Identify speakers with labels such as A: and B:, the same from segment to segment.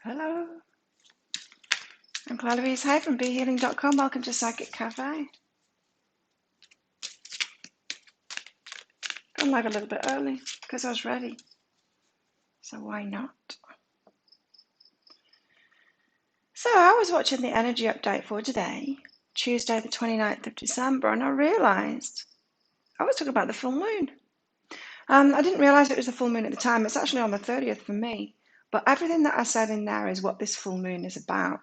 A: Hello, I'm Claire Louise Hay from BeHealing.com. Welcome to Psychic Cafe. Gone live a little bit early because I was ready, so why not? So I was watching the energy update for today, Tuesday the 29th of December, and I realised I was talking about the full moon. I didn't realise it was the full moon at the time. It's actually on the 30th for me, but everything that I said in there is what this full moon is about.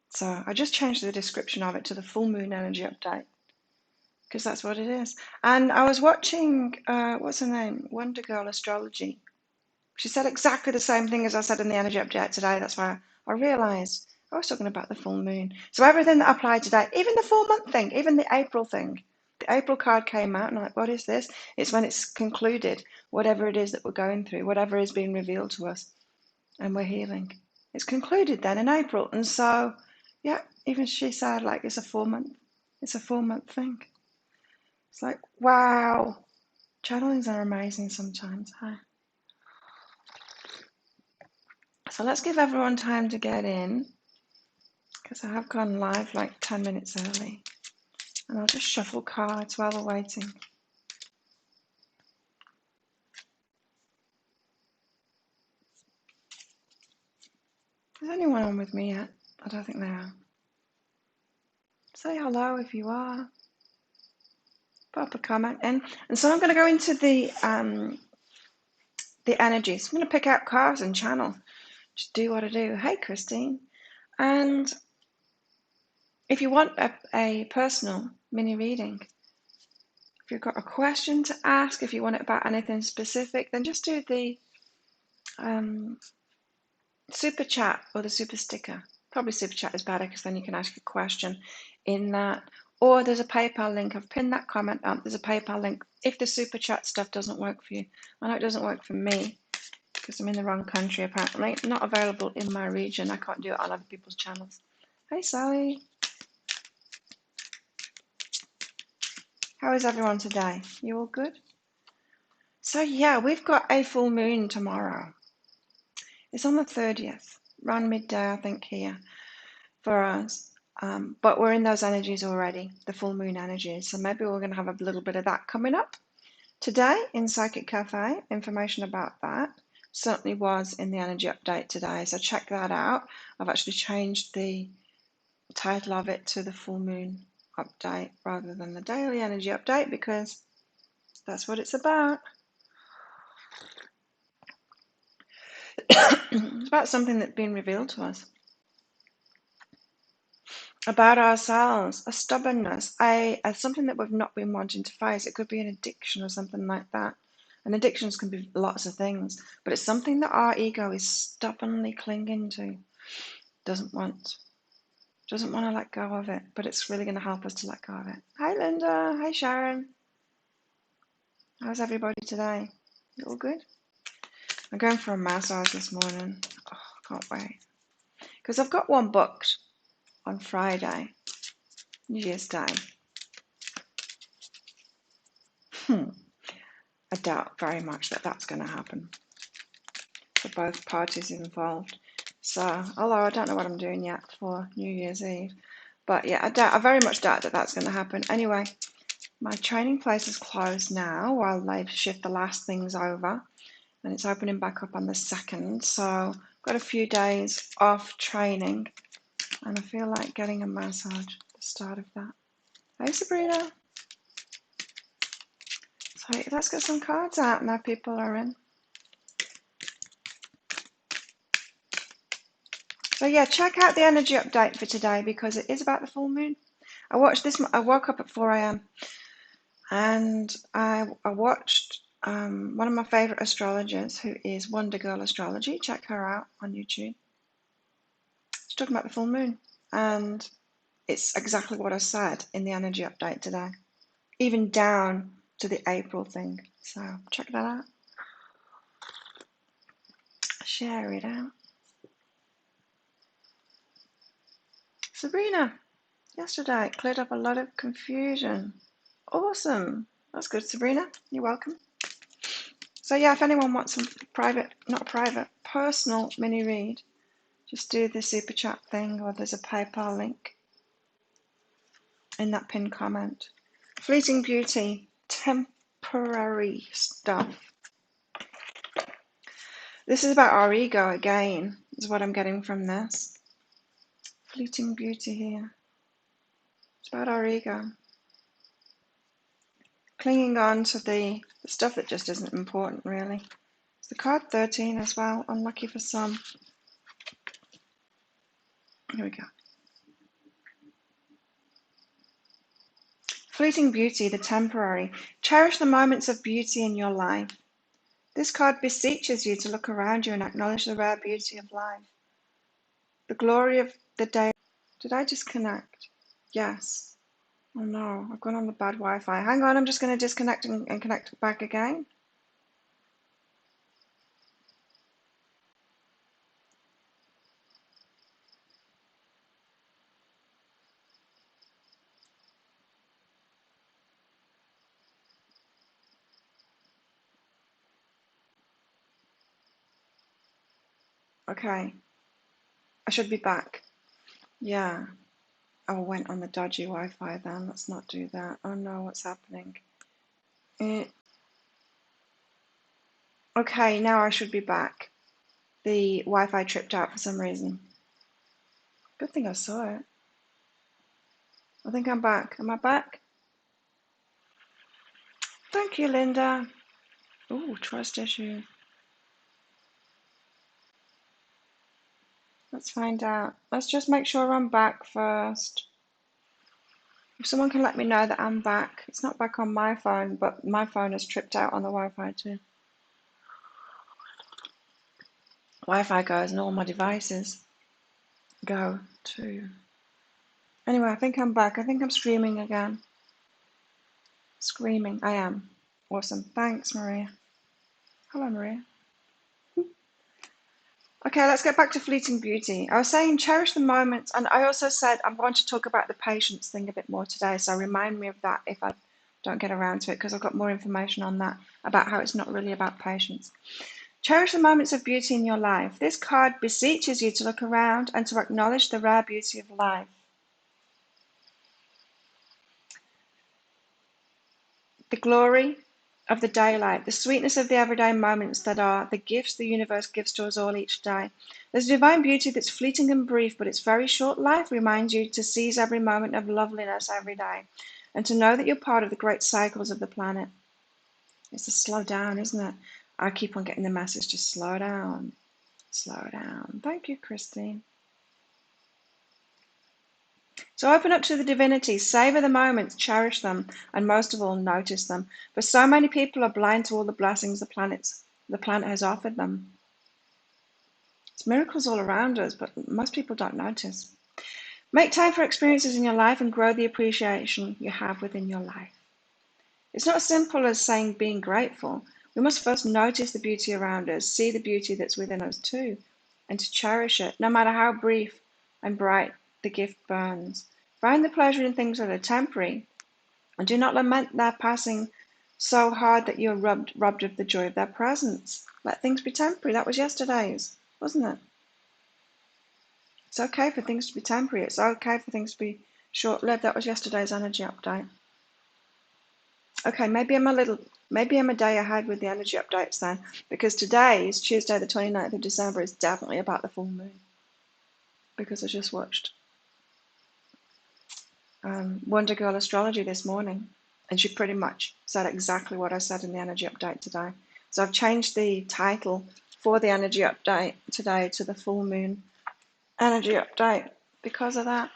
A: So I just changed the description of it to the full moon energy update, because that's what it is. And I was watching, what's her name? Wonder Girl Astrology. She said exactly the same thing as I said in the energy update today. That's why I realised I was talking about the full moon. So everything that applied today, even the 4-month thing, even the April thing, the April card came out and I'm like, what is this? It's when it's concluded, whatever it is that we're going through, whatever is being revealed to us, and we're healing. It's concluded then in April. And so, yeah, even she said like it's a 4-month thing. It's like, wow, channelings are amazing sometimes, huh? So let's give everyone time to get in, because I have gone live like 10 minutes early. And I'll just shuffle cards while we're waiting. Is anyone on with me yet? I don't think they are. Say hello if you are. Pop a comment in. And so I'm going to go into the energies. I'm going to pick out cards and channel. Just do what I do. Hey, Christine. And if you want a personal mini reading, if you've got a question to ask, if you want it about anything specific, then just do the super chat or the super sticker. Probably super chat is better because then you can ask a question in that. Or there's a PayPal link. I've pinned that comment up. There's a PayPal link if the super chat stuff doesn't work for you. I know it doesn't work for me because I'm in the wrong country apparently. Not available in my region. I can't do it on other people's channels. Hey Sally. How is everyone today? You all good? So yeah, we've got a full moon tomorrow. It's on the 30th, around midday I think here for us. But we're in those energies already, the full moon energies. So maybe we're going to have a little bit of that coming up today in Psychic Cafe. Information about that certainly was in the energy update today. So check that out. I've actually changed the title of it to the full moon update rather than the daily energy update because that's what it's about. It's about something that's been revealed to us about ourselves, a stubbornness, something that we've not been wanting to face. It could be an addiction or something like that. And addictions can be lots of things, but it's something that our ego is stubbornly clinging to, doesn't want to let go of it, but it's really going to help us to let go of it. Hi Linda, hi Sharon. How's everybody today? You all good? I'm going for a massage this morning. Oh, can't wait. Because I've got one booked on Friday, New Year's Day. I doubt very much that that's going to happen for both parties involved. So, although I don't know what I'm doing yet for New Year's Eve, but yeah, I very much doubt that that's going to happen. Anyway, my training place is closed now while they shift the last things over, and it's opening back up on the 2nd. So, I've got a few days off training, and I feel like getting a massage at the start of that. Hey, Sabrina. So let's get some cards out now people are in. So yeah, check out the energy update for today because it is about the full moon. I woke up at 4 a.m. and I watched one of my favorite astrologers who is Wonder Girl Astrology. Check her out on YouTube. She's talking about the full moon and it's exactly what I said in the energy update today, even down to the April thing. So check that out. Share it out. Sabrina, yesterday it cleared up a lot of confusion. Awesome. That's good, Sabrina. You're welcome. So yeah, if anyone wants some personal mini read, just do the super chat thing, or there's a PayPal link in that pinned comment. Fleeting beauty, temporary stuff. This is about our ego again, is what I'm getting from this. Fleeting beauty here. It's about our ego. Clinging on to the stuff that just isn't important, really. It's the card 13 as well, unlucky for some. Here we go. Fleeting beauty, the temporary. Cherish the moments of beauty in your life. This card beseeches you to look around you and acknowledge the rare beauty of life. The glory of the day. Did I disconnect? Yes. Oh no, I've gone on the bad Wi-Fi. Hang on, I'm just going to disconnect and connect back again. Okay, I should be back. Yeah. Oh, I went on the dodgy Wi-Fi then. Let's not do that. Oh no, what's happening? Okay, now I should be back. The Wi-Fi tripped out for some reason. Good thing I saw it. I think I'm back. Am I back? Thank you, Linda. Ooh, trust issue. Let's find out. Let's just make sure I'm back first. If someone can let me know that I'm back. It's not back on my phone, but my phone has tripped out on the Wi-Fi too. Wi-Fi goes and all my devices go too. Anyway, I think I'm back. I think I'm screaming again. Screaming. I am. Awesome. Thanks, Maria. Hello, Maria. Okay, let's get back to fleeting beauty. I was saying cherish the moments, and I also said I'm going to talk about the patience thing a bit more today, so remind me of that if I don't get around to it, because I've got more information on that, about how it's not really about patience. Cherish the moments of beauty in your life. This card beseeches you to look around and to acknowledge the rare beauty of life. The glory of the daylight, the sweetness of the everyday moments that are the gifts the universe gives to us all each day. There's a divine beauty that's fleeting and brief, but its very short life reminds you to seize every moment of loveliness every day and to know that you're part of the great cycles of the planet. It's to slow down, isn't it? I keep on getting the message to slow down, slow down. Thank you, Christine. So open up to the divinity, savor the moments, cherish them, and most of all, notice them. For so many people are blind to all the blessings the planet has offered them. It's miracles all around us, but most people don't notice. Make time for experiences in your life and grow the appreciation you have within your life. It's not as simple as saying being grateful. We must first notice the beauty around us, see the beauty that's within us too, and to cherish it, no matter how brief and bright the gift burns. Find the pleasure in things that are temporary, and do not lament their passing so hard that you're robbed of the joy of their presence. Let things be temporary. That was yesterday's, wasn't it? It's okay for things to be temporary. It's okay for things to be short-lived. That was yesterday's energy update. Okay, maybe I'm a day ahead with the energy updates then, because today is Tuesday the 29th of December. Is definitely about the full moon, because I just watched Wonder Girl Astrology this morning, and she pretty much said exactly what I said in the energy update today. So I've changed the title for the energy update today to the full moon energy update because of that.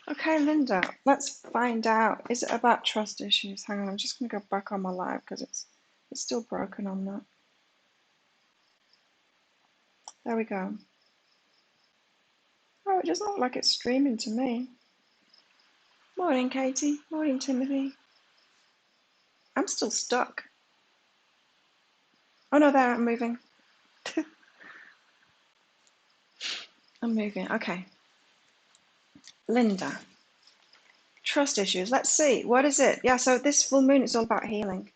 A: Okay, Linda, let's find out. Is it about trust issues? Hang on, I'm just going to go back on my live because it's still broken on that. There we go. Oh, it doesn't look like it's streaming to me. Morning, Katie. Morning, Timothy. I'm still stuck. Oh no, there, I'm moving. I'm moving. Okay. Linda. Trust issues. Let's see. What is it? Yeah, so this full moon is all about healing.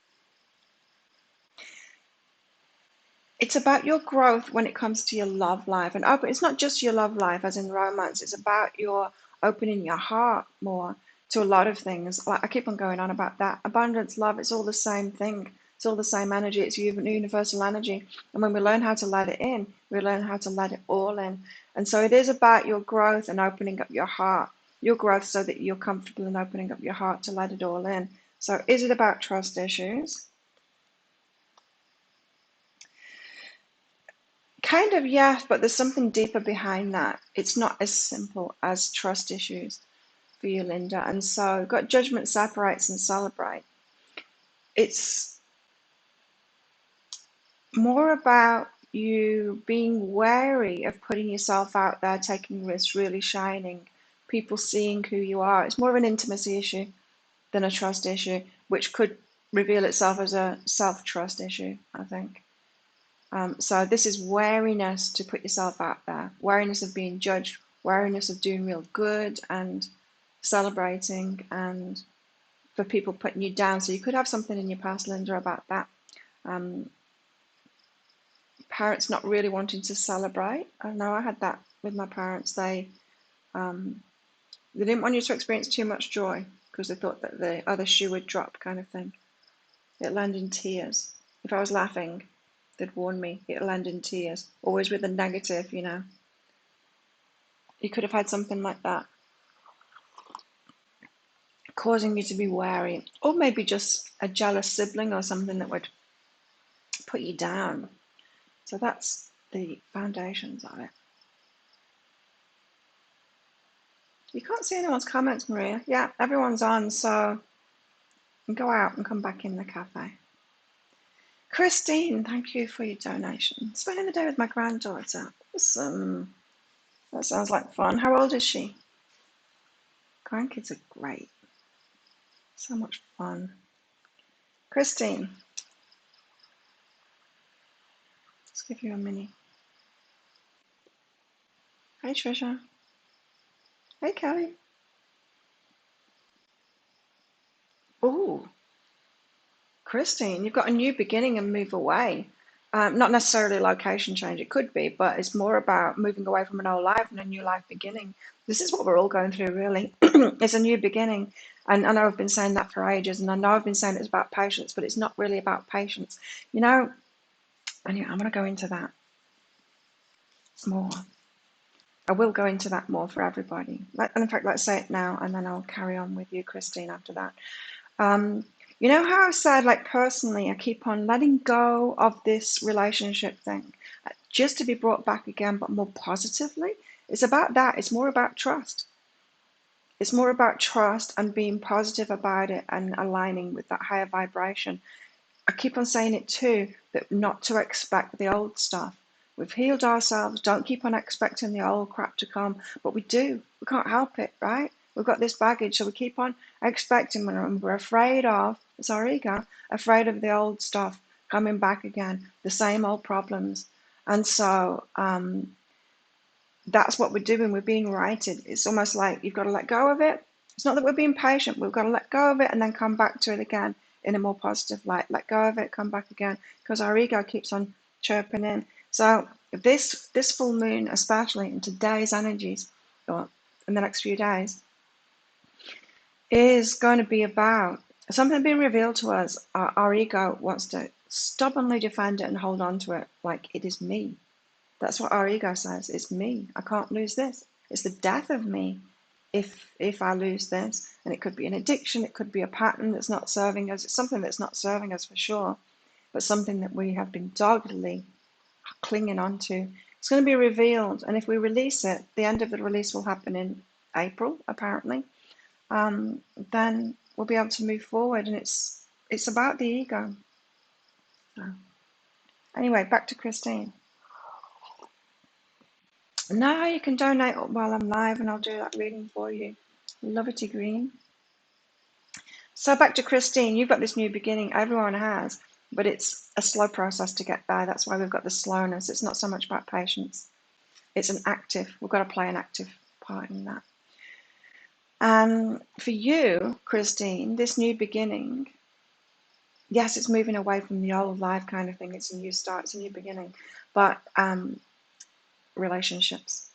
A: it's about your growth when it comes to your love life. And open, it's not just your love life as in romance, it's about your opening your heart more to a lot of things. Like I keep on going on about that. Abundance, love, it's all the same thing. It's all the same energy. It's universal energy. And when we learn how to let it in, we learn how to let it all in. And so it is about your growth and opening up your heart, your growth so that you're comfortable in opening up your heart to let it all in. So is it about trust issues? Kind of, yes, but there's something deeper behind that. It's not as simple as trust issues for you, Linda. And so you've got judgment separates and celebrate. It's more about you being wary of putting yourself out there, taking risks, really shining, people seeing who you are. It's more of an intimacy issue than a trust issue, which could reveal itself as a self-trust issue, I think. So this is wariness to put yourself out there, wariness of being judged, wariness of doing real good and celebrating, and for people putting you down. So you could have something in your past, Linda, about that. Um, Parents not really wanting to celebrate. I know I had that with my parents. They didn't want you to experience too much joy because they thought that the other shoe would drop, kind of thing. It'll end in tears. If I was laughing, they'd warn me it'll end in tears. Always with a negative, you know. You could have had something like that causing you to be wary, or maybe just a jealous sibling or something that would put you down. So that's the foundations of it. You can't see anyone's comments, Maria. Yeah, everyone's on, so go out and come back in the cafe. Christine, thank you for your donation. Spending the day with my granddaughter. Awesome. That sounds like fun. How old is she? Grandkids are great. So much fun. Christine, let's give you a mini. Hey, Trisha. Hey, Kelly. Oh, Christine, you've got a new beginning and move away. Not necessarily a location change, it could be, but it's more about moving away from an old life and a new life beginning. This is what we're all going through, really. It's a new beginning. And I know I've been saying that for ages, and I know I've been saying it's about patience, but it's not really about patience. You know, anyway, I'm going to go into that more. I will go into that more for everybody. And in fact, let's say it now, and then I'll carry on with you, Christine, after that. You know how I said, like personally, I keep on letting go of this relationship thing just to be brought back again, but more positively? It's about that. It's more about trust. It's more about trust and being positive about it and aligning with that higher vibration. I keep on saying it too, that not to expect the old stuff. We've healed ourselves. Don't keep on expecting the old crap to come, but we do. We can't help it, right? We've got this baggage, so we keep on expecting, and we're afraid of, it's our ego, afraid of the old stuff coming back again, the same old problems. And so that's what we're doing. We're being righted. It's almost like you've got to let go of it. It's not that we're being patient. We've got to let go of it and then come back to it again in a more positive light. Let go of it, come back again, because our ego keeps on chirping in. So this full moon, especially in today's energies, or in the next few days, is going to be about something being revealed to us. Our ego wants to stubbornly defend it and hold on to it like it is me. That's what our ego says. It's me. I can't lose this. It's the death of me if I lose this. And it could be an addiction. It could be a pattern that's not serving us. It's something that's not serving us for sure, but something that we have been doggedly clinging on to. It's going to be revealed. And if we release it, the end of the release will happen in April, apparently. Then we'll be able to move forward. And it's about the ego. So, anyway, back to Christine. Now you can donate while I'm live and I'll do that reading for you. Lovity Green. So back to Christine, you've got this new beginning, everyone has, but it's a slow process to get there. That's why we've got the slowness. It's not so much about patience. It's an active, we've got to play an active part in that. And for you, Christine, this new beginning yes, it's moving away from the old life kind of thing. It's a new start, it's a new beginning. But relationships,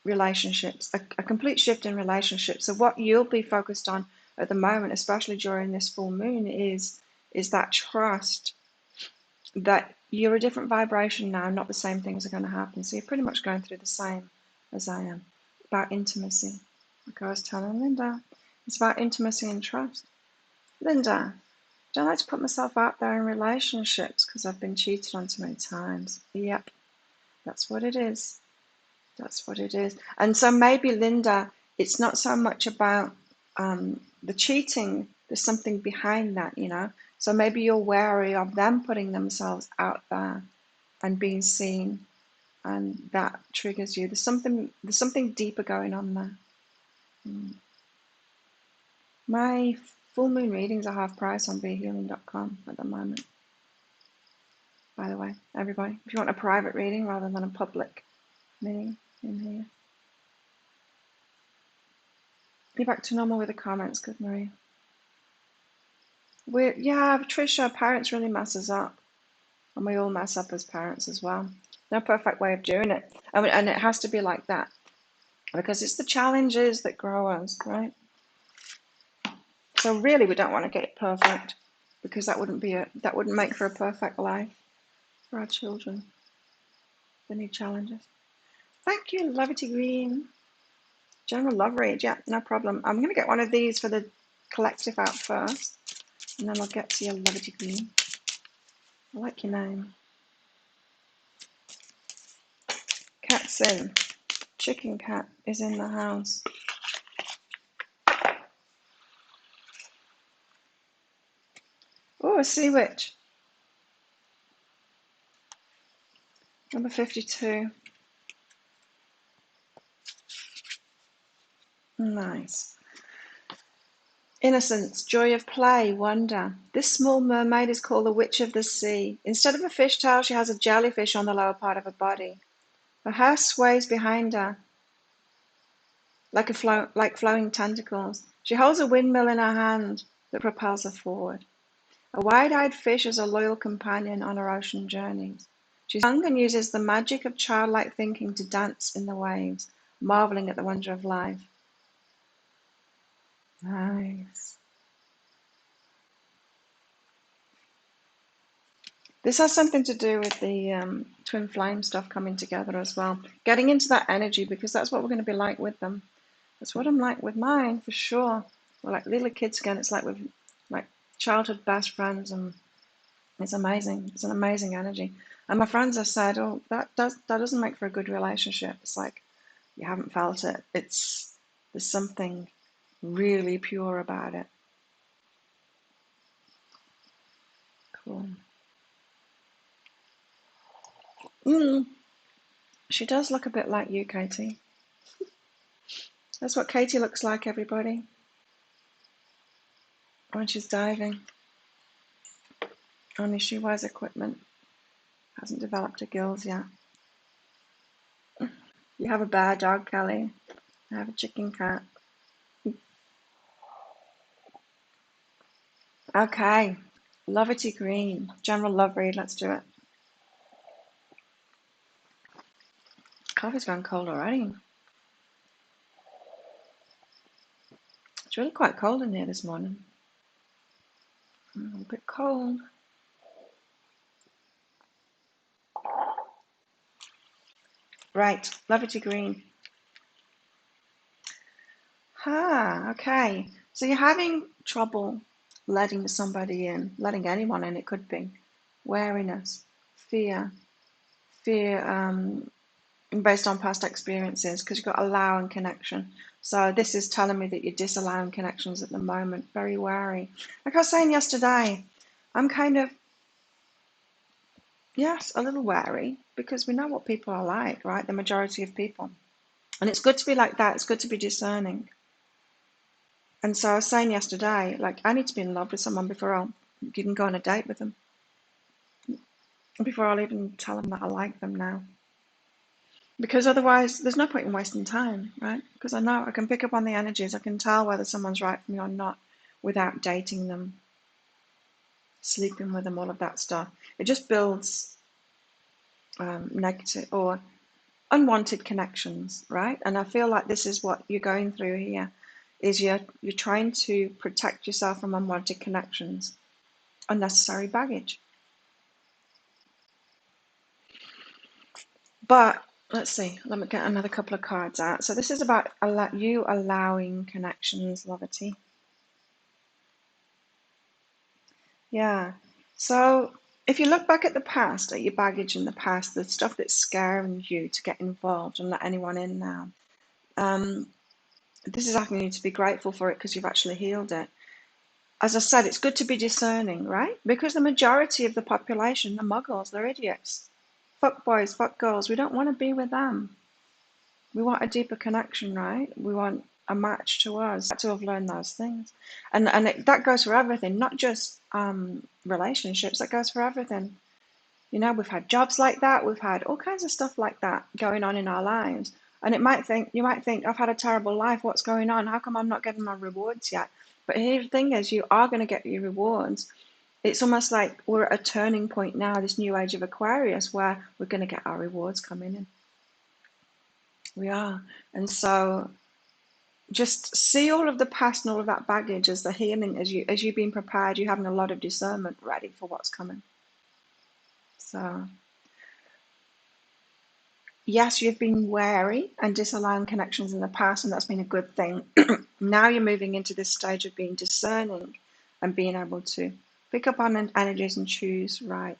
A: a complete shift in relationships. So what you'll be focused on at the moment, especially during this full moon, is that trust that you're a different vibration now, not the same things are going to happen. So you're pretty much going through the same as I am. About intimacy. Like I was telling Linda, it's about intimacy and trust. Linda, don't like to put myself out there in relationships because I've been cheated on too many times. Yep, that's what it is. That's what it is. And so maybe, Linda, it's not so much about the cheating, there's something behind that, you know. So maybe you're wary of them putting themselves out there and being seen, and that triggers you. There's something deeper going on there. My full moon readings are half price on behealing.com at the moment. By the way, everybody, if you want a private reading rather than a public reading in here. Be back to normal with the comments, good Marie. Yeah, Tricia, parents really mess us up. And we all mess up as parents as well. No perfect way of doing it. And it has to be like that. Because it's the challenges that grow us, right? So really we don't want to get it perfect, because that wouldn't make for a perfect life for our children. They need challenges. Thank you, Levity Green. General love read, yeah, no problem. I'm going to get one of these for the collective out first, and then I'll get to your Levity Green. I like your name. Kaczan, chicken cat, is in the house. Oh, a sea witch. Number 52. Nice. Innocence, joy of play, wonder. This small mermaid is called the Witch of the Sea. Instead of a fishtail, she has a jellyfish on the lower part of her body. Her hair sways behind her like flowing tentacles. She holds a windmill in her hand that propels her forward. A wide-eyed fish is a loyal companion on her ocean journeys. She's young and uses the magic of childlike thinking to dance in the waves, marveling at the wonder of life. Nice. This has something to do with the twin flame stuff coming together as well. Getting into that energy, because that's what we're going to be like with them. That's what I'm like with mine, for sure. We're like little kids again. It's like with like childhood best friends, and it's amazing. It's an amazing energy. And my friends have said, "Oh, that doesn't make for a good relationship." It's like you haven't felt it. There's something really pure about it. Cool. She does look a bit like you, Katie. That's what Katie looks like, everybody, when she's diving. Only she wears equipment. Hasn't developed her gills yet. You have a bear dog, Kelly. I have a chicken cat. Okay. Lovity Green. General love read. Let's do it. Coffee's gone cold already. It's really quite cold in here this morning. A bit cold. Right. Lovity Green. Okay. So you're having trouble letting somebody in, letting anyone in, it could be. Wariness, fear based on past experiences, because you've got allowing connection. So this is telling me that you're disallowing connections at the moment, very wary. Like I was saying yesterday, I'm kind of, yes, a little wary, because we know what people are like, right? The majority of people. And it's good to be like that. It's good to be discerning. And so I was saying yesterday, like, I need to be in love with someone before I'll even go on a date with them. Before I'll even tell them that I like them now. Because otherwise, there's no point in wasting time, right? Because I know I can pick up on the energies. I can tell whether someone's right for me or not without dating them. sleeping with them, all of that stuff. It just builds negative or unwanted connections, right? And I feel like this is what you're going through here, is you're trying to protect yourself from unwanted connections, unnecessary baggage. But let's see, let me get another couple of cards out. So this is about you allowing connections, Levity. Yeah. So if you look back at the past, at your baggage in the past, the stuff that's scaring you to get involved and let anyone in now, this is asking you to be grateful for it because you've actually healed it. As I said, it's good to be discerning, right? Because the majority of the population, the muggles, they're idiots. Fuck boys, fuck girls. We don't want to be with them. We want a deeper connection, right? We want a match to us, to have learned those things. And that goes for everything, not just relationships, that goes for everything. You know, we've had jobs like that, we've had all kinds of stuff like that going on in our lives. And you might think, I've had a terrible life, what's going on? How come I'm not getting my rewards yet? But here's the thing is, you are going to get your rewards. It's almost like we're at a turning point now, this new age of Aquarius, where we're going to get our rewards coming in. We are. And so just see all of the past and all of that baggage as the healing, as you've been prepared, you're having a lot of discernment ready for what's coming. So yes, you've been wary and disallowing connections in the past, and that's been a good thing. Now you're moving into this stage of being discerning and being able to pick up on energies and choose right.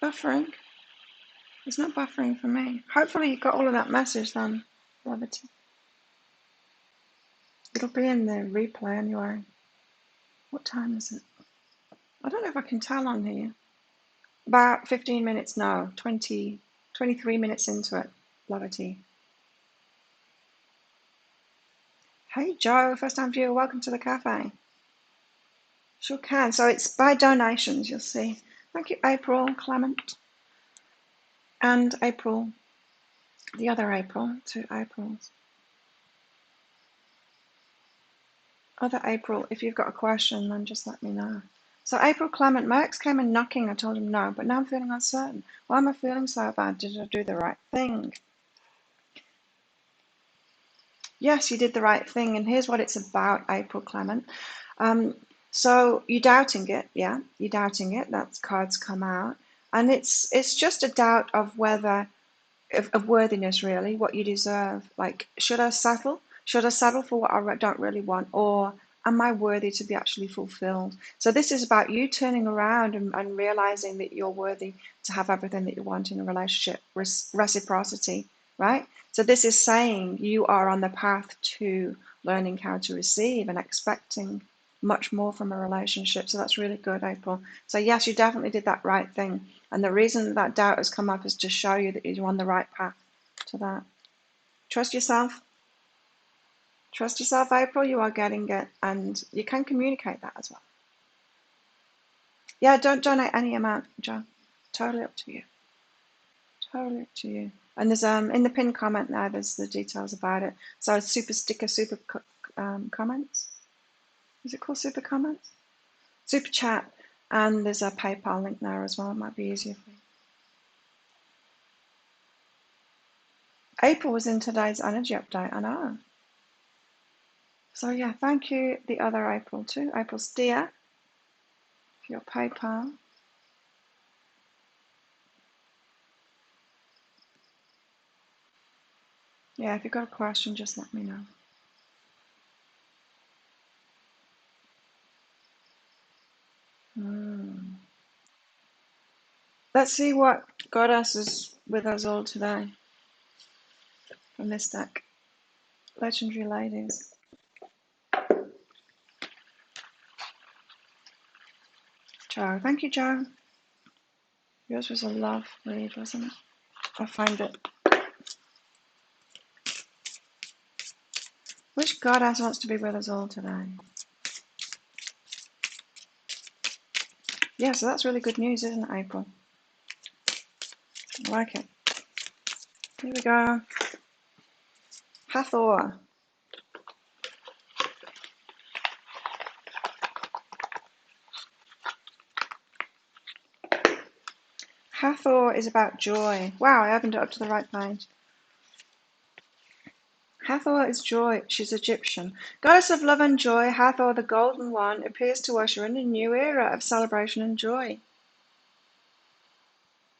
A: Buffering? It's not buffering for me. Hopefully you got all of that message then, Levity. It'll be in the replay anyway. What time is it? I don't know if I can tell on here. About 15 minutes now, 23 minutes into it, Levity. Hey Joe, first time viewer, welcome to the cafe. Sure can. So it's by donations, you'll see. Thank you, April, Clement, and April, the other April, 2 Aprils. Other April, if you've got a question, then just let me know. So April Clement, my ex came in knocking, I told him no, but now I'm feeling uncertain. Why am I feeling so bad? Did I do the right thing? Yes, you did the right thing, and here's what it's about, April Clement. So you're doubting it, yeah, you're doubting it, that card's come out, and it's just a doubt of whether, of worthiness really, what you deserve. Like, should I settle? Should I settle for what I don't really want, or am I worthy to be actually fulfilled? So this is about you turning around and realizing that you're worthy to have everything that you want in a relationship, reciprocity, right? So this is saying you are on the path to learning how to receive and expecting much more from a relationship. So that's really good, April. So yes, you definitely did that right thing. And the reason that doubt has come up is to show you that you're on the right path to that. Trust yourself. Trust yourself, April. You are getting it. And you can communicate that as well. Yeah, don't donate any amount, John. Totally up to you. Totally up to you. And there's in the pinned comment now, there's the details about it. So super sticker, super comments. Is it called super comments? Super chat. And there's a PayPal link there as well. It might be easier for you. April was in today's energy update, I know. So yeah, thank you, the other April too, April Steer, for your PayPal. Yeah, if you've got a question, just let me know. Let's see what Goddess is with us all today from this deck. Legendary Ladies. Joe, thank you, Joe. Yours was a love read, wasn't it? I'll find it. Which Goddess wants to be with us all today? Yeah, so that's really good news, isn't it, April? I like it. Here we go. Hathor. Hathor is about joy. Wow, I opened it up to the right page. Hathor is joy. She's Egyptian. Goddess of love and joy, Hathor, the Golden One, appears to usher in a new era of celebration and joy.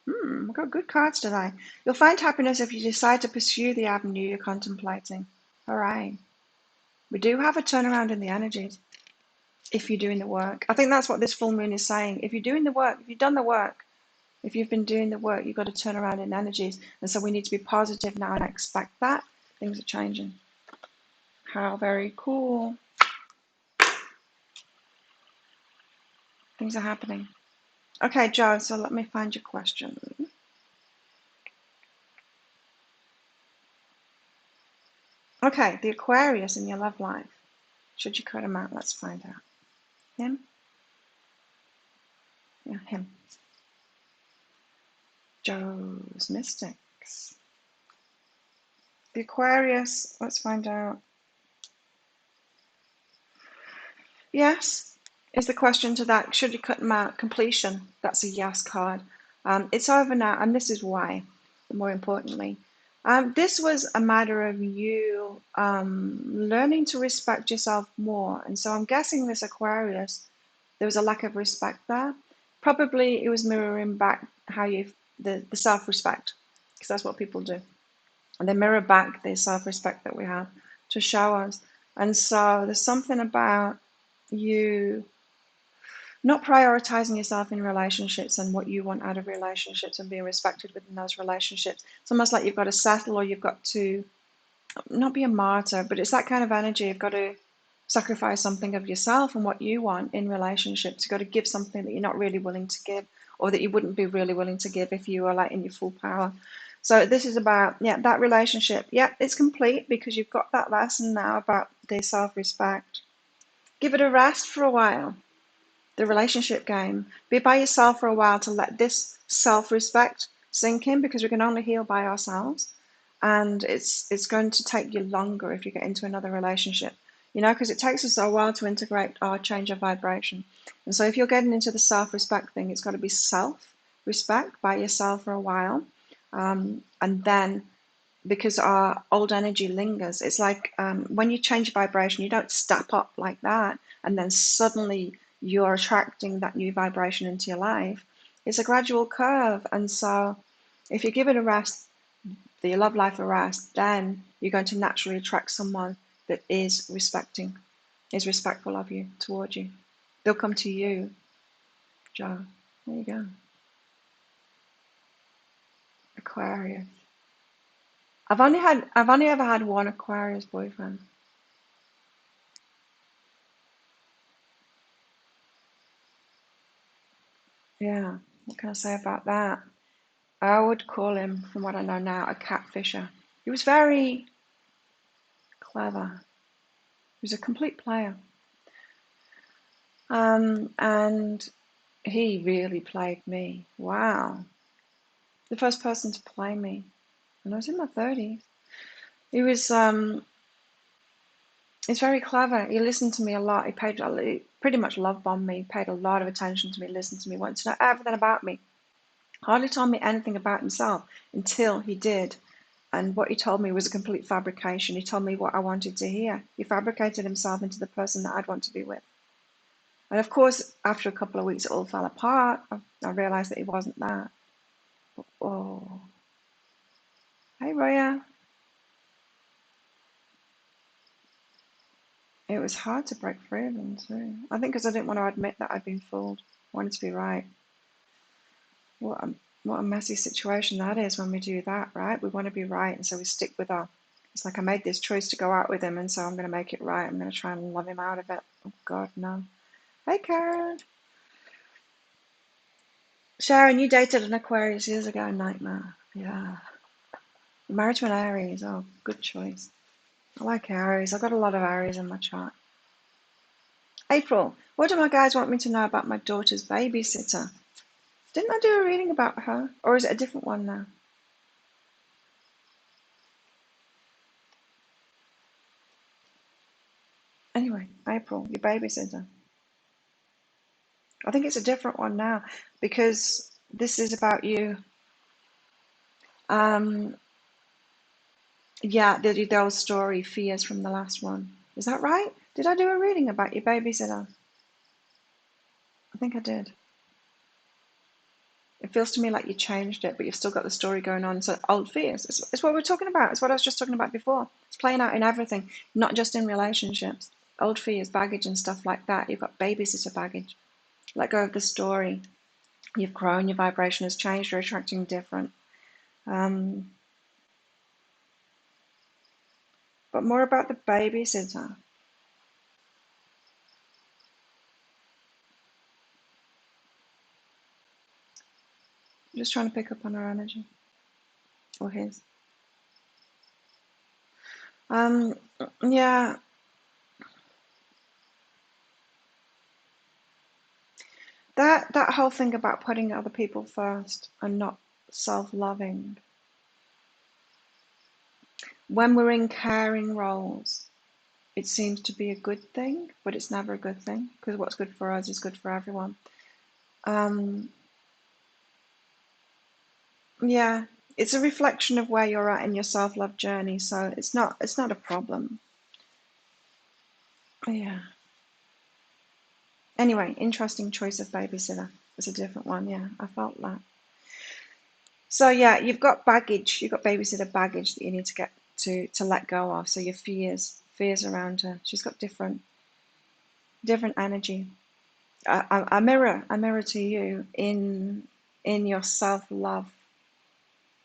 A: We've got good cards today. You'll find happiness if you decide to pursue the avenue you're contemplating. Hooray. We do have a turnaround in the energies if you're doing the work. I think that's what this full moon is saying. If you're doing the work, if you've done the work, if you've been doing the work, you've got to turn around in energies. And so we need to be positive now and expect that. Things are changing. How very cool. Things are happening. Okay, Joe, so let me find your question. Okay, the Aquarius in your love life. Should you cut him out? Let's find out. Him? Yeah, him. Joe's Mystics. The Aquarius, let's find out. Yes, is the question to that. Should you cut them out? Completion. That's a yes card. It's over now, and this is why, more importantly. This was a matter of you learning to respect yourself more. And so I'm guessing this Aquarius, there was a lack of respect there. Probably it was mirroring back how the self-respect, because that's what people do. And they mirror back the self-respect that we have to show us. And so there's something about you not prioritizing yourself in relationships and what you want out of relationships and being respected within those relationships. It's almost like you've got to settle, or you've got to not be a martyr, but it's that kind of energy. You've got to sacrifice something of yourself and what you want in relationships. You've got to give something that you're not really willing to give, or that you wouldn't be really willing to give if you were like in your full power. So this is about, yeah, that relationship. Yeah, it's complete because you've got that lesson now about the self-respect. Give it a rest for a while. The relationship game. Be by yourself for a while to let this self-respect sink in, because we can only heal by ourselves. And it's going to take you longer if you get into another relationship, because it takes us a while to integrate our change of vibration. And so if you're getting into the self-respect thing, it's got to be self-respect by yourself for a while. And then, because our old energy lingers, it's like when you change vibration, you don't step up like that and then suddenly you're attracting that new vibration into your life. It's a gradual curve. And so if you give it a rest, your love life a rest, then you're going to naturally attract someone that is respectful of you, toward you. They'll come to you, Joe. There you go. Aquarius. I've only ever had one Aquarius boyfriend. Yeah, what can I say about that? I would call him, from what I know now, a catfisher. He was very clever. He was a complete player. And he really played me. Wow. The first person to play me. And I was in my 30s. He was he's very clever. He listened to me a lot. He pretty much love bombed me, paid a lot of attention to me, listened to me, wanted to know everything about me. Hardly told me anything about himself until he did. And what he told me was a complete fabrication. He told me what I wanted to hear. He fabricated himself into the person that I'd want to be with. And of course, after a couple of weeks, it all fell apart. I realized that he wasn't that. But, oh. Hey, Roya. It was hard to break free of him too. I think because I didn't want to admit that I'd been fooled. I wanted to be right. What a messy situation that is when we do that, right? We want to be right, and so we stick with our. It's like I made this choice to go out with him, and so I'm going to make it right. I'm going to try and love him out of it. Oh God, no. Hey, Karen. Sharon, you dated an Aquarius years ago. Nightmare. Yeah. Married to an Aries. Oh, good choice. I like Aries. I've got a lot of Aries in my chart. April, what do my guys want me to know about my daughter's babysitter? Didn't I do a reading about her? Or is it a different one now? Anyway, April, your babysitter. I think it's a different one now because This is about you. Um, yeah, the old story, fears from the last one. Is that right? Did I do a reading about your babysitter? I think I did. It feels to me like you changed it, but you've still got the story going on. So old fears. It's what we're talking about. It's what I was just talking about before. It's playing out in everything, not just in relationships. Old fears, baggage and stuff like that. You've got babysitter baggage. Let go of the story. You've grown, your vibration has changed, you're attracting different. Um, but more about the babysitter. I'm just trying to pick up on her energy. Or his. Um, yeah, that whole thing about putting other people first and not self-loving. When we're in caring roles, it seems to be a good thing, but it's never a good thing because what's good for us is good for everyone. Um, yeah, it's a reflection of where you're at in your self-love journey, so it's not a problem. Yeah. Anyway, interesting choice of babysitter. It's a different one, yeah. I felt that. So yeah, you've got baggage, you've got babysitter baggage that you need to get to let go of. So your fears around her. She's got different energy. A mirror to you in your self-love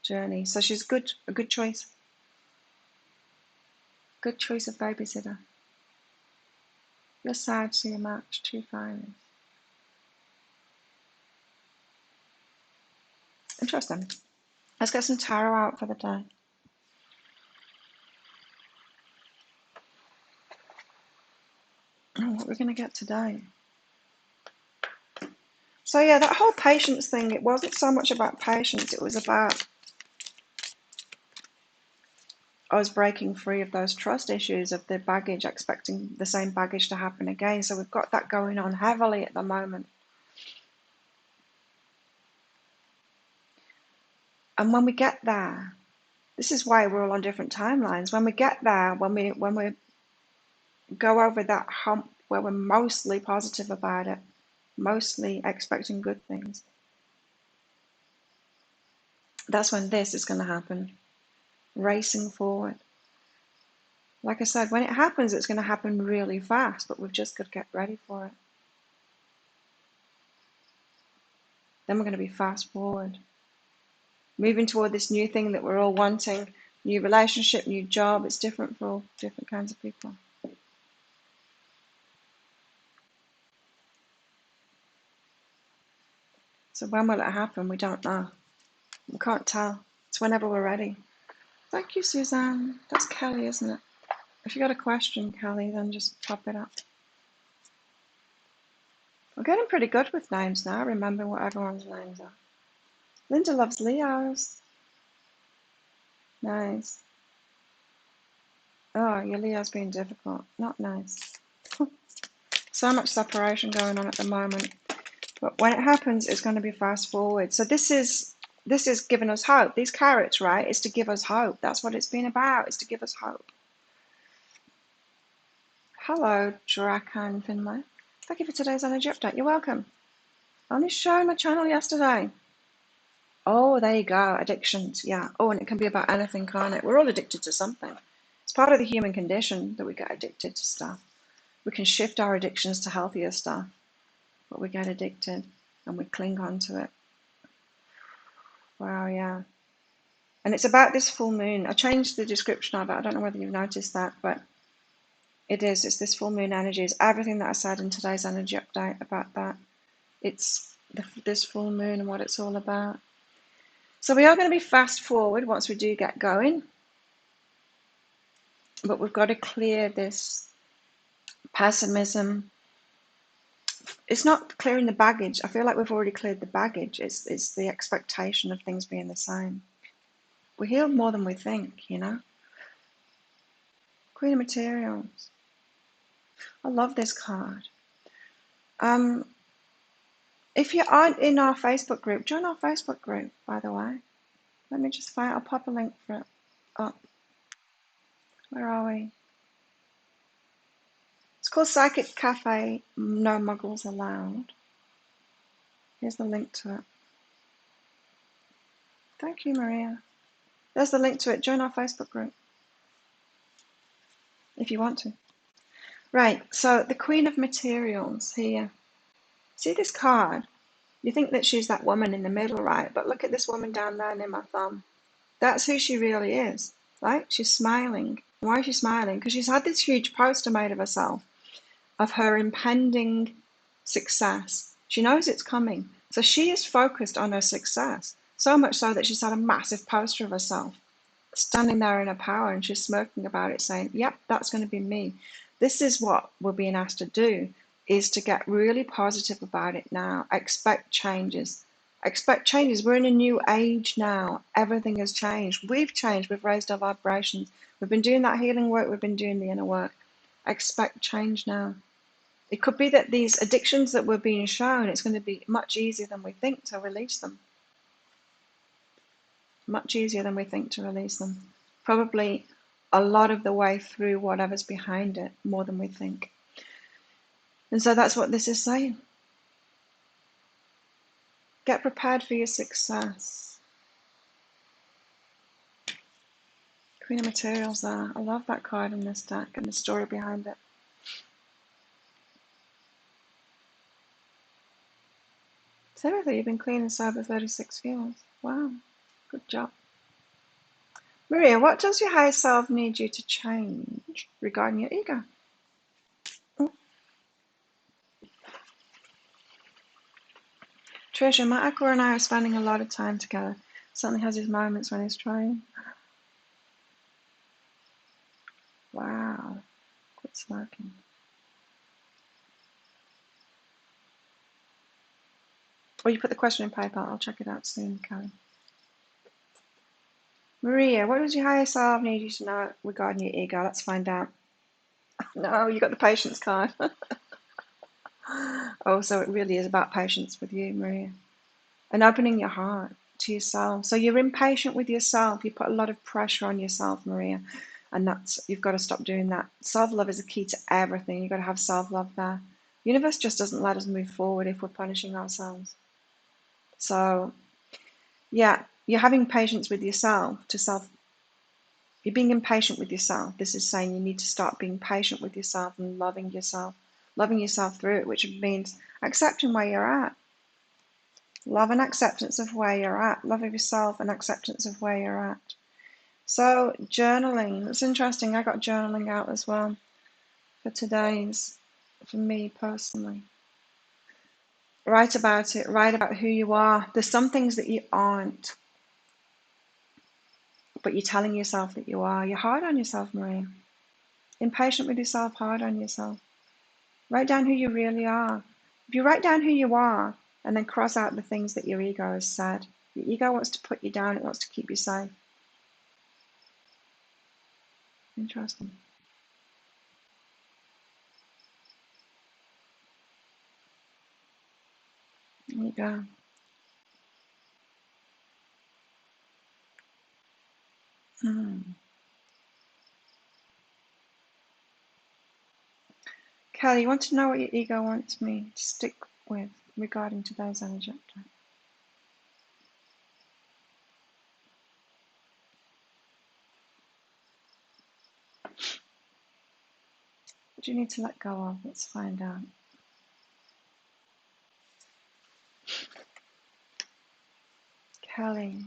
A: journey. So she's a good choice. Good choice of babysitter. You're sad, so you match 2 fires. Interesting. Let's get some tarot out for the day. Oh, what we're going to get today. So yeah, that whole patience thing, it wasn't so much about patience, it was about us breaking free of those trust issues of the baggage, expecting the same baggage to happen again. So we've got that going on heavily at the moment. And when we get there, this is why we're all on different timelines. When we get there, when we go over that hump where we're mostly positive about it, mostly expecting good things, that's when this is going to happen, racing forward. Like I said, when it happens, it's going to happen really fast, but we've just got to get ready for it. Then we're going to be fast forward, moving toward this new thing that we're all wanting, new relationship, new job. It's different for all different kinds of people. So when will it happen? We don't know. We can't tell. It's whenever we're ready. Thank you, Suzanne. That's Kelly, isn't it? If you got a question, Kelly, then just pop it up. I'm getting pretty good with names now. Remember what everyone's names are. Linda loves Leos. Nice. Oh, your Leo's being difficult. Not nice. So much separation going on at the moment. But when it happens, it's going to be fast forward. So this is giving us hope. These carrots, right, is to give us hope. That's what it's been about, is to give us hope. Hello, Drakan Finlay. Thank you for today's energy update. You're welcome. Only showed my channel yesterday. Oh, there you go. Addictions. Yeah. Oh, and it can be about anything, can't it? We're all addicted to something. It's part of the human condition that we get addicted to stuff. We can shift our addictions to healthier stuff, but we get addicted and we cling on to it. Wow, yeah. And it's about this full moon. I changed the description of it. I don't know whether you've noticed that, but it's this full moon energy. It's everything that I said in today's energy update about that. It's this full moon and what it's all about. So we are going to be fast forward once we do get going, but we've got to clear this pessimism. It's not clearing the baggage. I feel like we've already cleared the baggage. It's the expectation of things being the same. We heal more than we think, you know. Queen of Materials. I love this card. If you aren't in our Facebook group, join our Facebook group, by the way. Let me just find, I'll pop a link for it up. Where are we? It's called Psychic Cafe, No Muggles Allowed. Here's the link to it. Thank you, Maria. There's the link to it. Join our Facebook group if you want to. Right, so the Queen of Materials here. See this card? You think that she's that woman in the middle, right? But look at this woman down there near my thumb. That's who she really is, right? She's smiling. Why is she smiling? Because she's had this huge poster made of herself, of her impending success. She knows it's coming. So she is focused on her success, so much so that she's had a massive poster of herself standing there in her power, and she's smirking about it, saying, yep, that's going to be me. This is what we're being asked to do, is to get really positive about it now. Expect changes. Expect changes. We're in a new age now. Everything has changed. We've changed. We've raised our vibrations. We've been doing that healing work. We've been doing the inner work. Expect change now. It could be that these addictions that we're being shown, it's going to be much easier than we think to release them. Much easier than we think to release them. Probably a lot of the way through whatever's behind it, more than we think. And so that's what this is saying. Get prepared for your success. Queen of Materials there. I love that card in this deck and the story behind it. Seriously, you've been clean and sober 36 years. Wow, good job. Maria, what does your higher self need you to change regarding your ego? Tricia, my Aqua and I are spending a lot of time together. Certainly has his moments when he's trying. Wow, quit smoking. Or you put the question in PayPal. I'll check it out soon, Kelly. Maria, what does your higher self need you to know regarding your ego? Let's find out. No, you got the patience card. Oh, so it really is about patience with you, Maria. And opening your heart to yourself. So you're impatient with yourself. You put a lot of pressure on yourself, Maria. And that's, you've got to stop doing that. Self-love is a key to everything. You've got to have self-love there. The universe just doesn't let us move forward if we're punishing ourselves. So, yeah, you're having patience with yourself you're being impatient with yourself. This is saying you need to start being patient with yourself and loving yourself through it, which means accepting where you're at. Love and acceptance of where you're at. Love of yourself and acceptance of where you're at. So journaling, it's interesting. I got journaling out as well for me personally. Write about it. Write about who you are. There's some things that you aren't, but you're telling yourself that you are. You're hard on yourself, Maria. Impatient with yourself, hard on yourself. Write down who you really are. If you write down who you are and then cross out the things that your ego has said, your ego wants to put you down, it wants to keep you safe. Interesting. There you go. Kelly, you want to know what your ego wants me to stick with regarding today's energy update? What do you need to let go of? Let's find out. Kelly.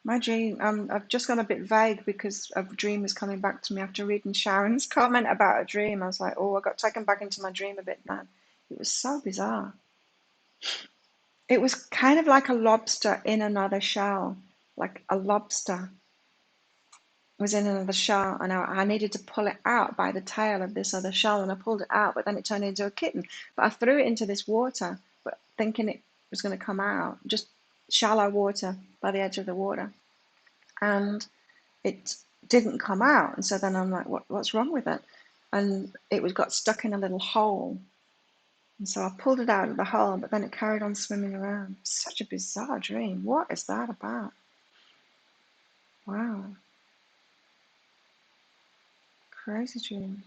A: My dream, I've just gone a bit vague because a dream is coming back to me after reading Sharon's comment about a dream. I was like, oh, I got taken back into my dream a bit, man. It was so bizarre. It was kind of like a lobster in another shell, like a lobster was in another shell, and I needed to pull it out by the tail of this other shell, and I pulled it out, but then it turned into a kitten. But I threw it into this water, but thinking it was going to come out, just shallow water by the edge of the water, and it didn't come out. And so then I'm like, what's wrong with it? And it got stuck in a little hole And so I pulled it out of the hole, but then it carried on swimming around. Such a bizarre dream. What is that about? Wow. Crazy dream.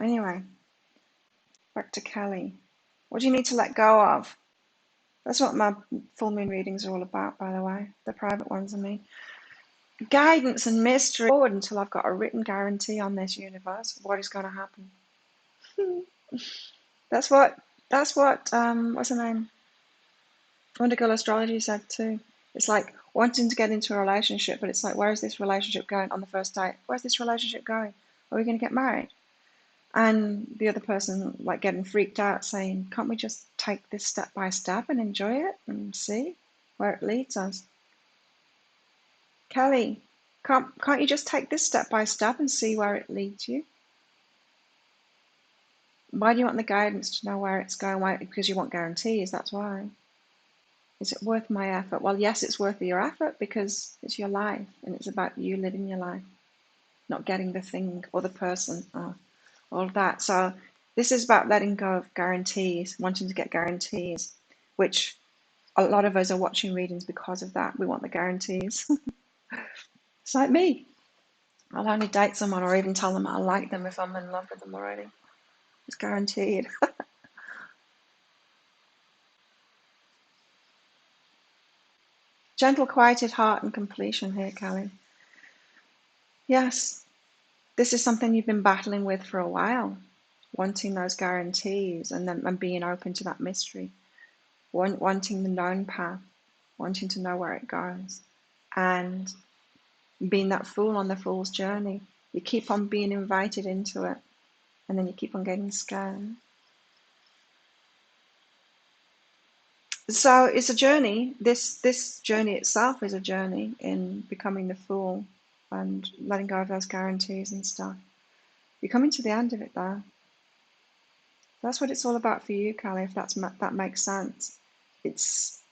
A: Anyway, back to Kelly. What do you need to let go of? That's what my full moon readings are all about, by the way. The private ones, I mean. Guidance and mystery forward until I've got a written guarantee on this universe of what is going to happen. That's what what's her name? Wonder Girl Astrology said too. It's like wanting to get into a relationship, but it's like, where is this relationship going on the first date? Where's this relationship going? Are we going to get married? And the other person like getting freaked out, saying, can't we just take this step by step and enjoy it and see where it leads us? Kelly, can't you just take this step by step and see where it leads you? Why do you want the guidance to know where it's going? Why? Because you want guarantees, that's why. Is it worth my effort? Well, yes, it's worth your effort because it's your life and it's about you living your life, not getting the thing or the person or all of that. So this is about letting go of guarantees, wanting to get guarantees, which a lot of us are watching readings because of that. We want the guarantees. It's like me. I'll only date someone or even tell them I like them if I'm in love with them already. It's guaranteed. Gentle, quieted heart and completion here, Kelly. Yes, this is something you've been battling with for a while, wanting those guarantees and being open to that mystery, wanting the known path, wanting to know where it goes, and being that fool on the fool's journey. You keep on being invited into it, and then you keep on getting scared. So it's a journey. This journey itself is a journey in becoming the fool and letting go of those guarantees and stuff. You're coming to the end of it though. That's what it's all about for you, Callie, if that makes sense. It's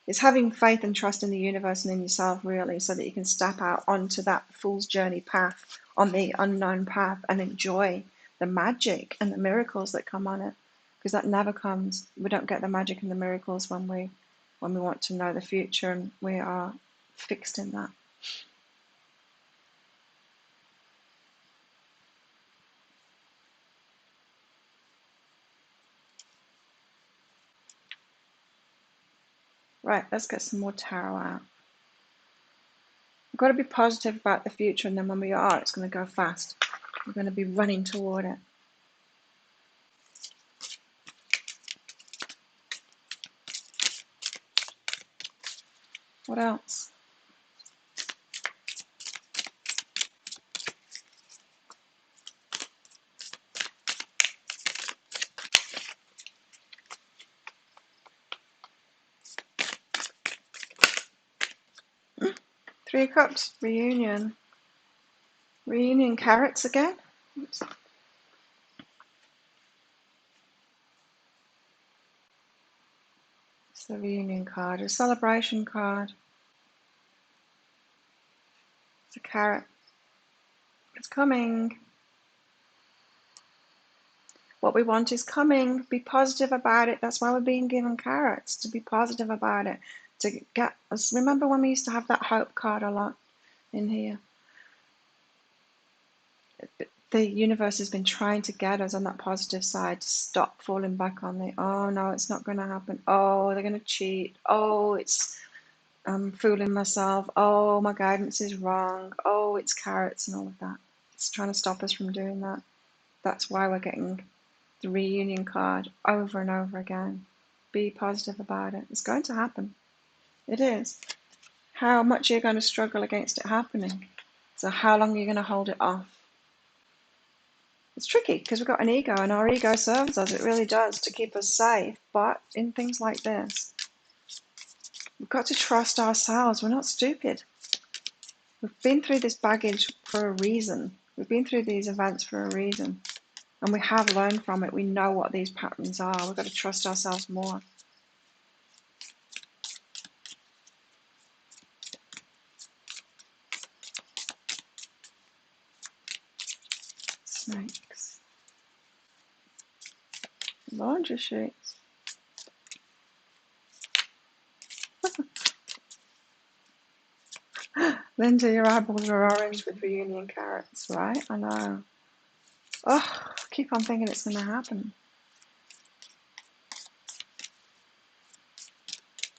A: it's having faith and trust in the universe and in yourself, really, so that you can step out onto that fool's journey path, on the unknown path, and enjoy the magic and the miracles that come on it. Because that never comes. We don't get the magic and the miracles when we want to know the future and we are fixed in that. Right, let's get some more tarot out. We've got to be positive about the future, and then when we are, it's going to go fast. We're going to be running toward it. What else? Three of Cups, reunion. Reunion carrots again. Oops. It's the reunion card, a celebration card. It's a carrot. It's coming. What we want is coming. Be positive about it. That's why we're being given carrots, to be positive about it. To get us. Remember when we used to have that hope card a lot in here? The universe has been trying to get us on that positive side to stop falling back on the, oh no, it's not going to happen. Oh, they're going to cheat. Oh, I'm fooling myself. Oh, my guidance is wrong. Oh, it's carrots and all of that. It's trying to stop us from doing that. That's why we're getting the reunion card over and over again. Be positive about it. It's going to happen. It is. How much you're going to struggle against it happening. So how long are you going to hold it off? It's tricky because we've got an ego and our ego serves us. It really does to keep us safe. But in things like this, we've got to trust ourselves. We're not stupid. We've been through this baggage for a reason. We've been through these events for a reason. And we have learned from it. We know what these patterns are. We've got to trust ourselves more. Snakes. Laundry sheets. Linda, your eyeballs are orange with reunion carrots, right? I know. Oh, keep on thinking it's going to happen.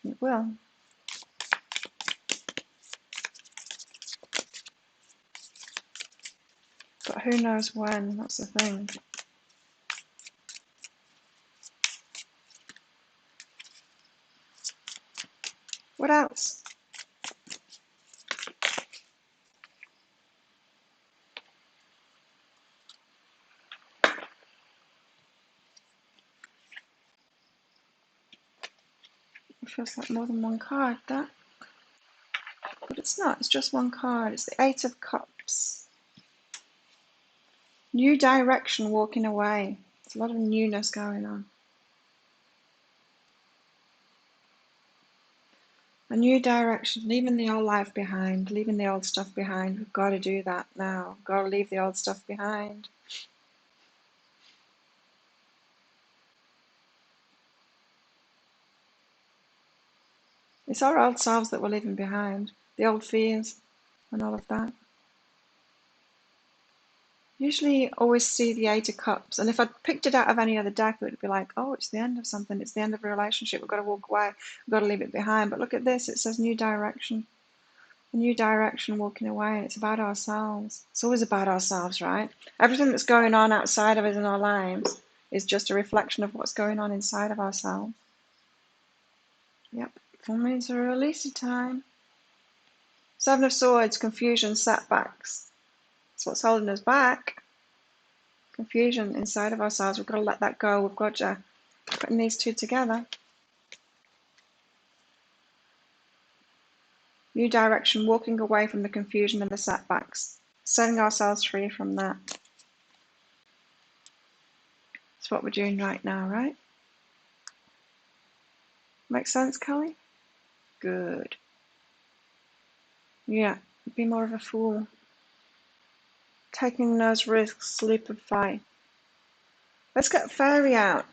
A: It will. But who knows when? That's the thing. What else? It feels like more than one card, that. But it's not. It's just one card. It's the Eight of Cups. New direction, walking away. There's a lot of newness going on. A new direction, leaving the old life behind, leaving the old stuff behind. We've got to do that now. We've got to leave the old stuff behind. It's our old selves that we're leaving behind. The old fears and all of that. Usually always see the Eight of Cups. And if I'd picked it out of any other deck, it would be like, oh, it's the end of something. It's the end of a relationship. We've got to walk away. We've got to leave it behind. But look at this. It says new direction. A new direction, walking away. And it's about ourselves. It's always about ourselves, right? Everything that's going on outside of us in our lives is just a reflection of what's going on inside of ourselves. Yep. Full moon's a release time. Seven of Swords, confusion, setbacks. That's what's holding us back. Confusion inside of ourselves. We've got to let that go. We've got to putting these two together. New direction, walking away from the confusion and the setbacks. Setting ourselves free from that. That's what we're doing right now, right? Make sense, Kelly? Good. Yeah, be more of a fool. Taking those risks, leap of faith. Let's get Fairy out.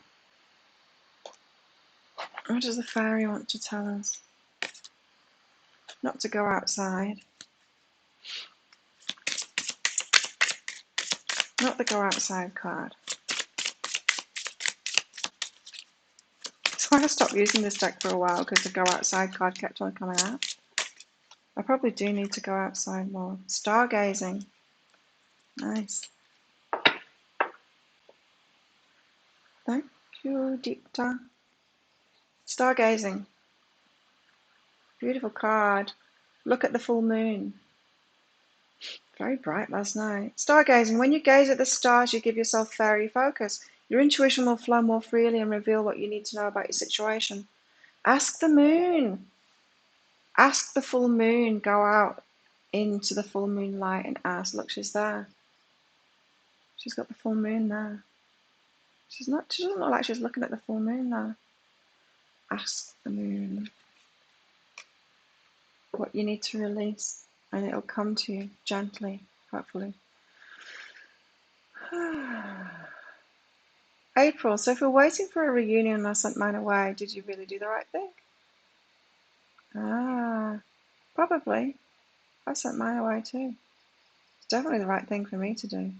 A: What does the Fairy want to tell us? Not to go outside. Not the go outside card. So I stopped using this deck for a while because the go outside card kept on coming out. I probably do need to go outside more. Stargazing. Nice. Thank you, Dicta. Stargazing. Beautiful card. Look at the full moon. Very bright last night. Stargazing. When you gaze at the stars, you give yourself fairy focus. Your intuition will flow more freely and reveal what you need to know about your situation. Ask the moon. Ask the full moon. Go out into the full moonlight and ask. Look, she's there. She's got the full moon there. She doesn't look like she's looking at the full moon there. Ask the moon what you need to release, and it'll come to you gently, hopefully. April, so if we're waiting for a reunion and I sent mine away, did you really do the right thing? Probably. I sent mine away too. It's definitely the right thing for me to do.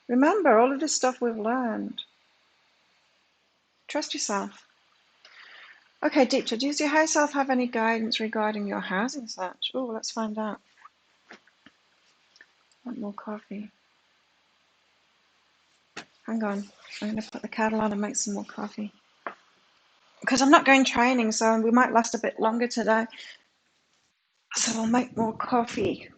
A: Remember all of this stuff we've learned. Trust yourself. Okay, Deepta, does your higher self have any guidance regarding your housing search? Oh, let's find out. Want more coffee? Hang on, I'm going to put the kettle on and make some more coffee. Because I'm not going training, so we might last a bit longer today. So I'll make more coffee.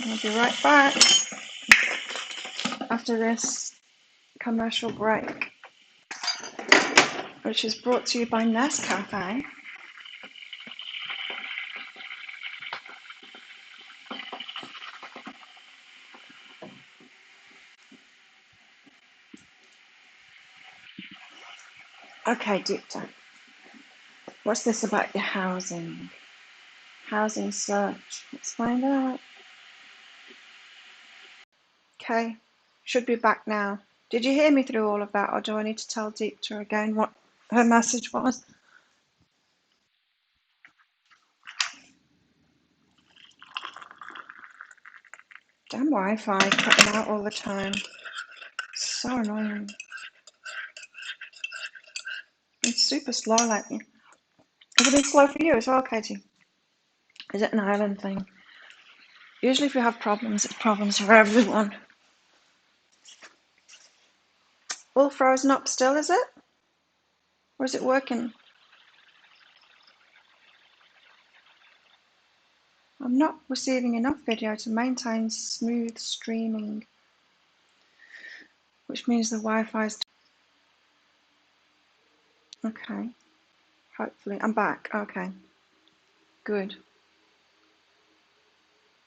A: I'll be right back after this commercial break, which is brought to you by Nescafe. Okay, Deepta, What's this about your housing? Housing search. Let's find out. Okay, should be back now. Did you hear me through all of that, or do I need to tell Deepta again what her message was? Damn Wi-Fi cutting out all the time. So annoying. It's super slow lately. Has it been slow for you as well, Katie? Is it an island thing? Usually if you have problems, it's problems for everyone. All frozen up still, is it? Or is it working? I'm not receiving enough video to maintain smooth streaming, which means the Wi-Fi's... Okay, hopefully. I'm back. Okay, good.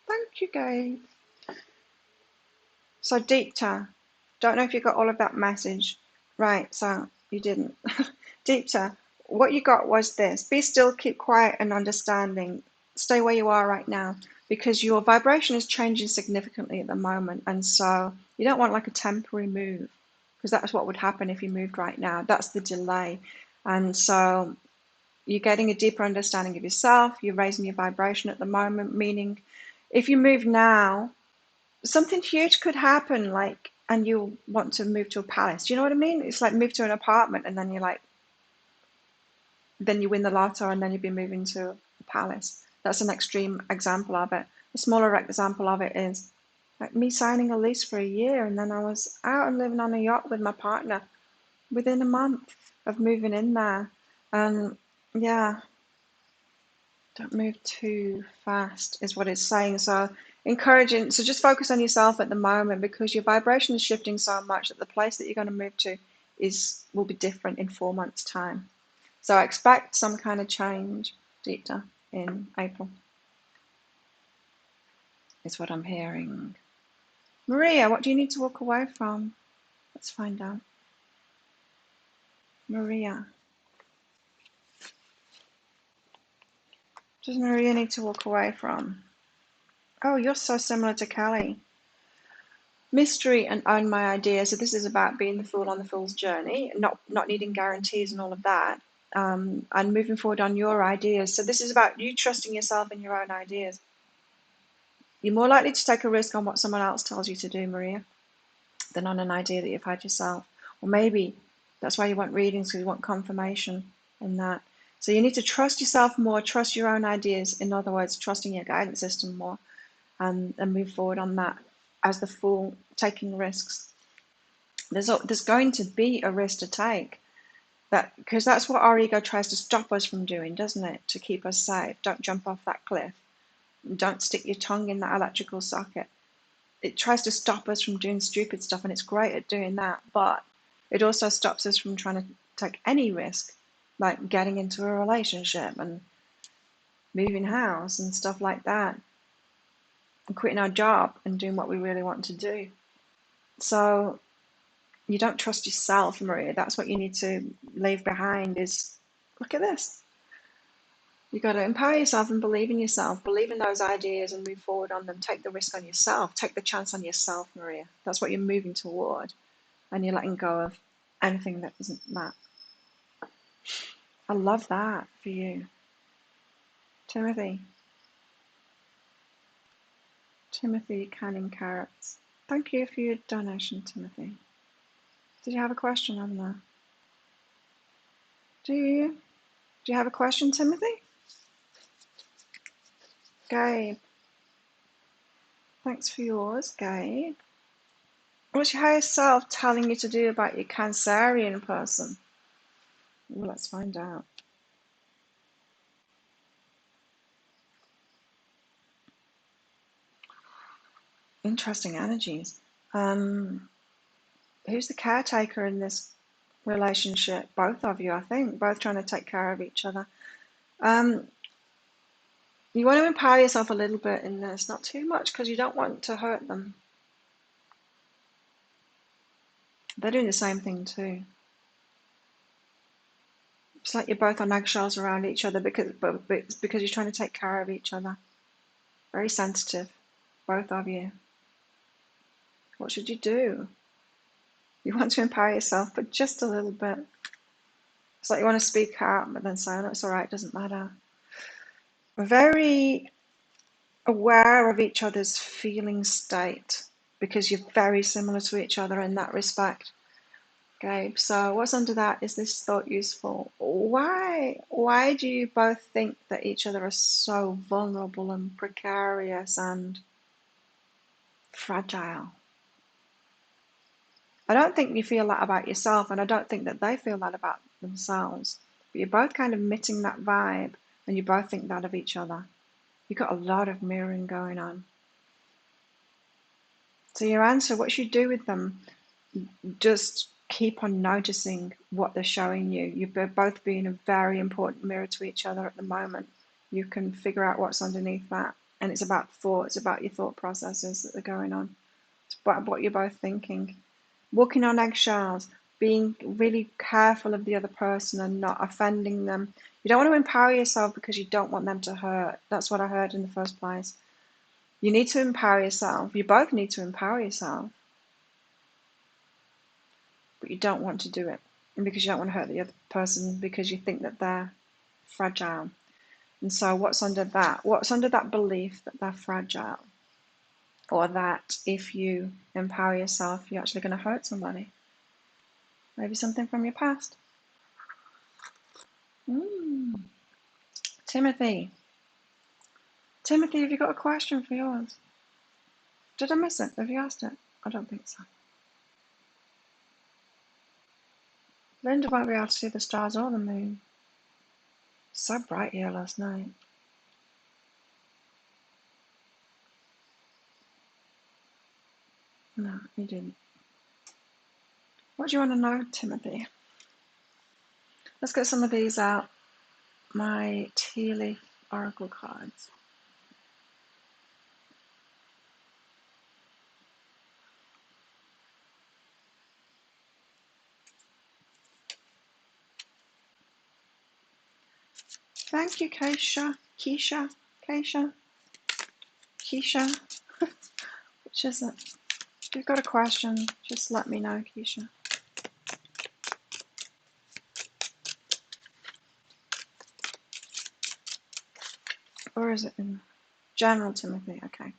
A: Thank you, Gabe. So Deepta, don't know if you got all of that message. Right, so you didn't. Deepta, what you got was this. Be still, keep quiet and understanding. Stay where you are right now because your vibration is changing significantly at the moment. And so you don't want like a temporary move because that's what would happen if you moved right now. That's the delay. And so you're getting a deeper understanding of yourself. You're raising your vibration at the moment, meaning if you move now, something huge could happen, like, and you want to move to a palace. Do you know what I mean? It's like move to an apartment and then you're like, then you win the lotto and then you'd be moving to a palace. That's an extreme example of it. A smaller example of it is like me signing a lease for a year and then I was out and living on a yacht with my partner within a month of moving in there. And yeah, don't move too fast is what it's saying. So encouraging, so just focus on yourself at the moment because your vibration is shifting so much that the place that you're going to move to will be different in 4 months' time. So I expect some kind of change, Deepta, in April. Is what I'm hearing. Maria, what do you need to walk away from? Let's find out. Maria. What does Maria need to walk away from? Oh, you're so similar to Kelly. Mystery and own my idea. So this is about being the fool on the fool's journey, not needing guarantees and all of that, and moving forward on your ideas. So this is about you trusting yourself and your own ideas. You're more likely to take a risk on what someone else tells you to do, Maria, than on an idea that you've had yourself. Or maybe that's why you want readings, because you want confirmation in that. So you need to trust yourself more, trust your own ideas. In other words, trusting your guidance system more, and move forward on that as the fool, taking risks. There's going to be a risk to take, that because that's what our ego tries to stop us from doing, doesn't it? To keep us safe. Don't jump off that cliff. Don't stick your tongue in that electrical socket. It tries to stop us from doing stupid stuff, and it's great at doing that, but it also stops us from trying to take any risk, like getting into a relationship and moving house and stuff like that, and quitting our job and doing what we really want to do. So you don't trust yourself, Maria. That's what you need to leave behind is, look at this. You've got to empower yourself and believe in yourself, believe in those ideas and move forward on them. Take the risk on yourself. Take the chance on yourself, Maria. That's what you're moving toward. And you're letting go of anything that isn't that. I love that for you. Timothy canning carrots. Thank you for your donation, Timothy. Did you have a question on that? Do you have a question, Timothy? Gabe. Thanks for yours, Gabe. What's your higher self telling you to do about your Cancerian person? Well, let's find out. Interesting energies. Who's the caretaker in this relationship? Both of you, I think. Both trying to take care of each other. You want to empower yourself a little bit in this, not too much, because you don't want to hurt them. They're doing the same thing too. It's like you're both on eggshells around each other but it's because you're trying to take care of each other. Very sensitive, both of you. What should you do? You want to empower yourself, but just a little bit. It's like you want to speak out, but then say, oh, it's all right, it doesn't matter. Very aware of each other's feeling state because you're very similar to each other in that respect. Okay, so what's under that? Is this thought useful? Why do you both think that each other are so vulnerable and precarious and fragile? I don't think you feel that about yourself, and I don't think that they feel that about themselves. But you're both kind of emitting that vibe, and you both think that of each other. You've got a lot of mirroring going on. So your answer, what you do with them, just keep on noticing what they're showing you. You're both being a very important mirror to each other at the moment. You can figure out what's underneath that. And it's about thought, it's about your thought processes that are going on. It's about what you're both thinking. Walking on eggshells, being really careful of the other person and not offending them. You don't want to empower yourself because you don't want them to hurt. That's what I heard in the first place. You need to empower yourself. You both need to empower yourself. But you don't want to do it. And because you don't want to hurt the other person because you think that they're fragile. And so what's under that? What's under that belief that they're fragile? Or that if you empower yourself, you're actually going to hurt somebody? Maybe something from your past. Timothy, have you got a question for yours? Did I miss it? Have you asked it? I don't think so. Linda won't be able to see the stars or the moon. So bright here last night. No, you didn't. What do you want to know, Timothy? Let's get some of these out. My tea leaf oracle cards. Thank you, Keisha. Which is it? If you've got a question, just let me know, Keisha. Or is it in general, Timothy? Okay.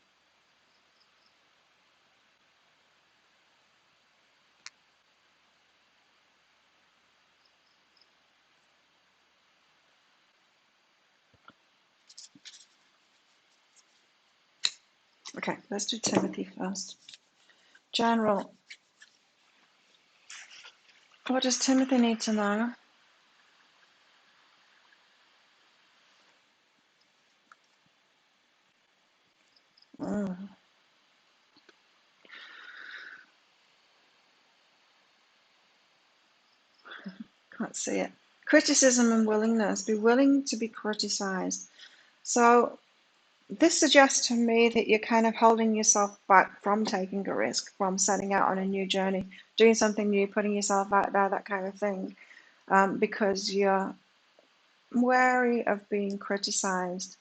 A: Okay, let's do Timothy first. General. What does Timothy need to know? Can't see it. Criticism and willingness. Be willing to be criticized. So this suggests to me that you're kind of holding yourself back from taking a risk, from setting out on a new journey, doing something new, putting yourself out there, that kind of thing, because you're wary of being criticized.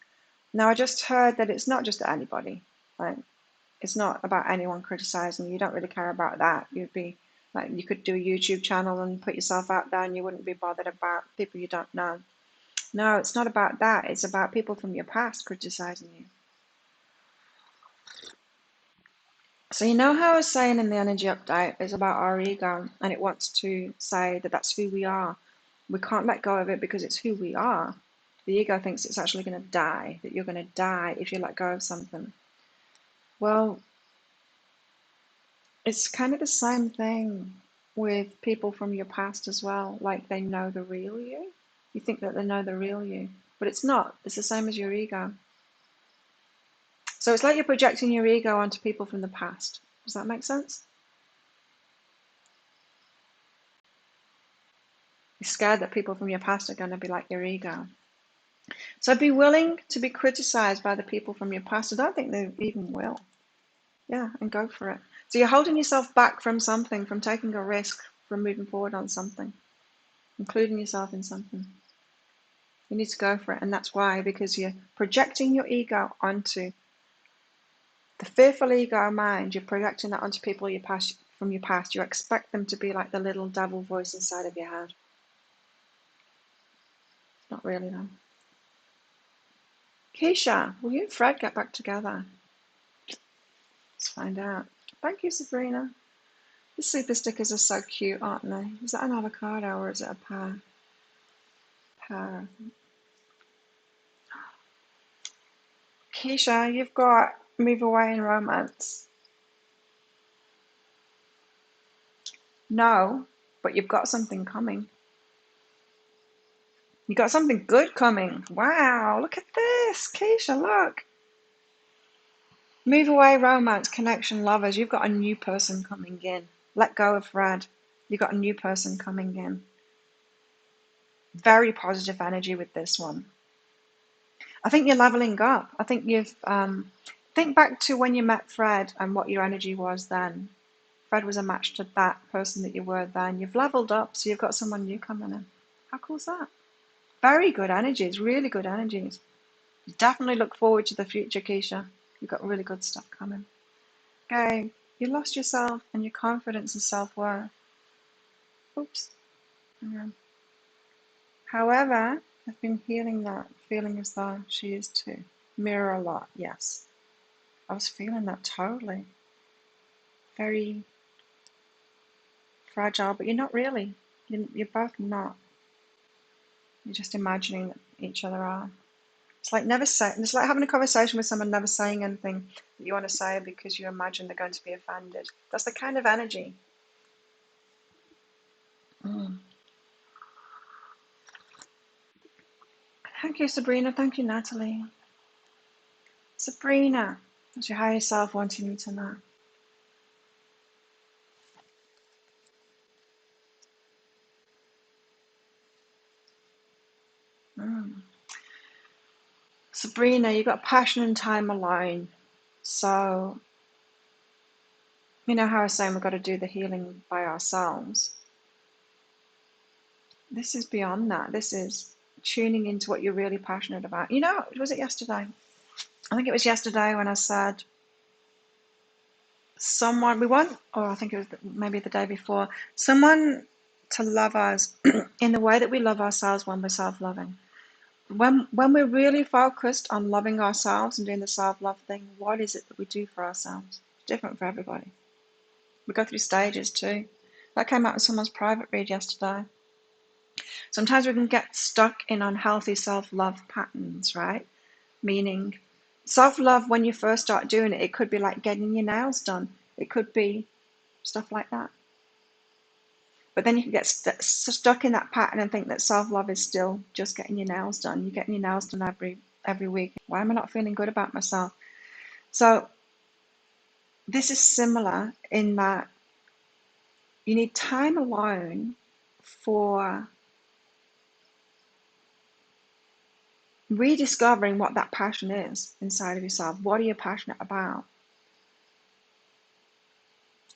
A: Now, I just heard that it's not just anybody. Like, it's not about anyone criticizing you. You don't really care about that. You'd be like, you could do a YouTube channel and put yourself out there and you wouldn't be bothered about people you don't know. No, it's not about that. It's about people from your past criticizing you. So you know how I was saying in the energy update, it's about our ego and it wants to say that that's who we are. We can't let go of it because it's who we are. The ego thinks it's actually going to die, that you're going to die if you let go of something. Well, it's kind of the same thing with people from your past as well. Like they know the real you. You think that they know the real you, but it's not. It's the same as your ego. So it's like you're projecting your ego onto people from the past. Does that make sense? You're scared that people from your past are going to be like your ego. So be willing to be criticized by the people from your past. I don't think they even will. Yeah, and go for it. So you're holding yourself back from something, from taking a risk, from moving forward on something. including yourself in something. You need to go for it, and that's why, because you're projecting your ego onto the fearful ego mind. You're projecting that onto people from your past. You expect them to be like the little devil voice inside of your head. It's not really them. Keisha, will you and Fred get back together? Let's find out. Thank you, Sabrina. The super stickers are so cute, aren't they? Is that an avocado or is it a pear? Pear. Keisha, you've got move away in romance. No, but you've got something coming. You got something good coming. Wow, look at this. Keisha, look. Move away, romance, connection, lovers. You've got a new person coming in. Let go of Fred. You've got a new person coming in. Very positive energy with this one. I think you're leveling up. I think you've think back to when you met Fred and what your energy was then. Fred was a match to that person that you were then. You've leveled up, so you've got someone new coming in. How cool is that? Very good energies, really good energies. Definitely look forward to the future, Keisha. You've got really good stuff coming. Okay, you lost yourself and your confidence and self-worth. Oops. However, I've been healing that, feeling as though she is too. Mirror a lot, yes. I was feeling that totally. Very fragile, but you're not really. You're both not. You're just imagining that each other are. It's like it's like having a conversation with someone, never saying anything that you want to say because you imagine they're going to be offended. That's the kind of energy. Thank you, Sabrina. Thank you, Natalie. Sabrina, what's your higher self wanting you to know? Sabrina, you got passion and time alone. So, you know how I was saying we've got to do the healing by ourselves. This is beyond that. This is tuning into what you're really passionate about. You know, was it yesterday? I think it was yesterday when I said we want, or I think it was maybe the day before, someone to love us in the way that we love ourselves when we're self-loving. When we're really focused on loving ourselves and doing the self-love thing, what is it that we do for ourselves? It's different for everybody. We go through stages too. That came out in someone's private read yesterday. Sometimes we can get stuck in unhealthy self-love patterns, right? Meaning self-love, when you first start doing it, it could be like getting your nails done. It could be stuff like that. But then you can get stuck in that pattern and think that self-love is still just getting your nails done. You're getting your nails done every week. Why am I not feeling good about myself? So this is similar in that you need time alone for rediscovering what that passion is inside of yourself. What are you passionate about?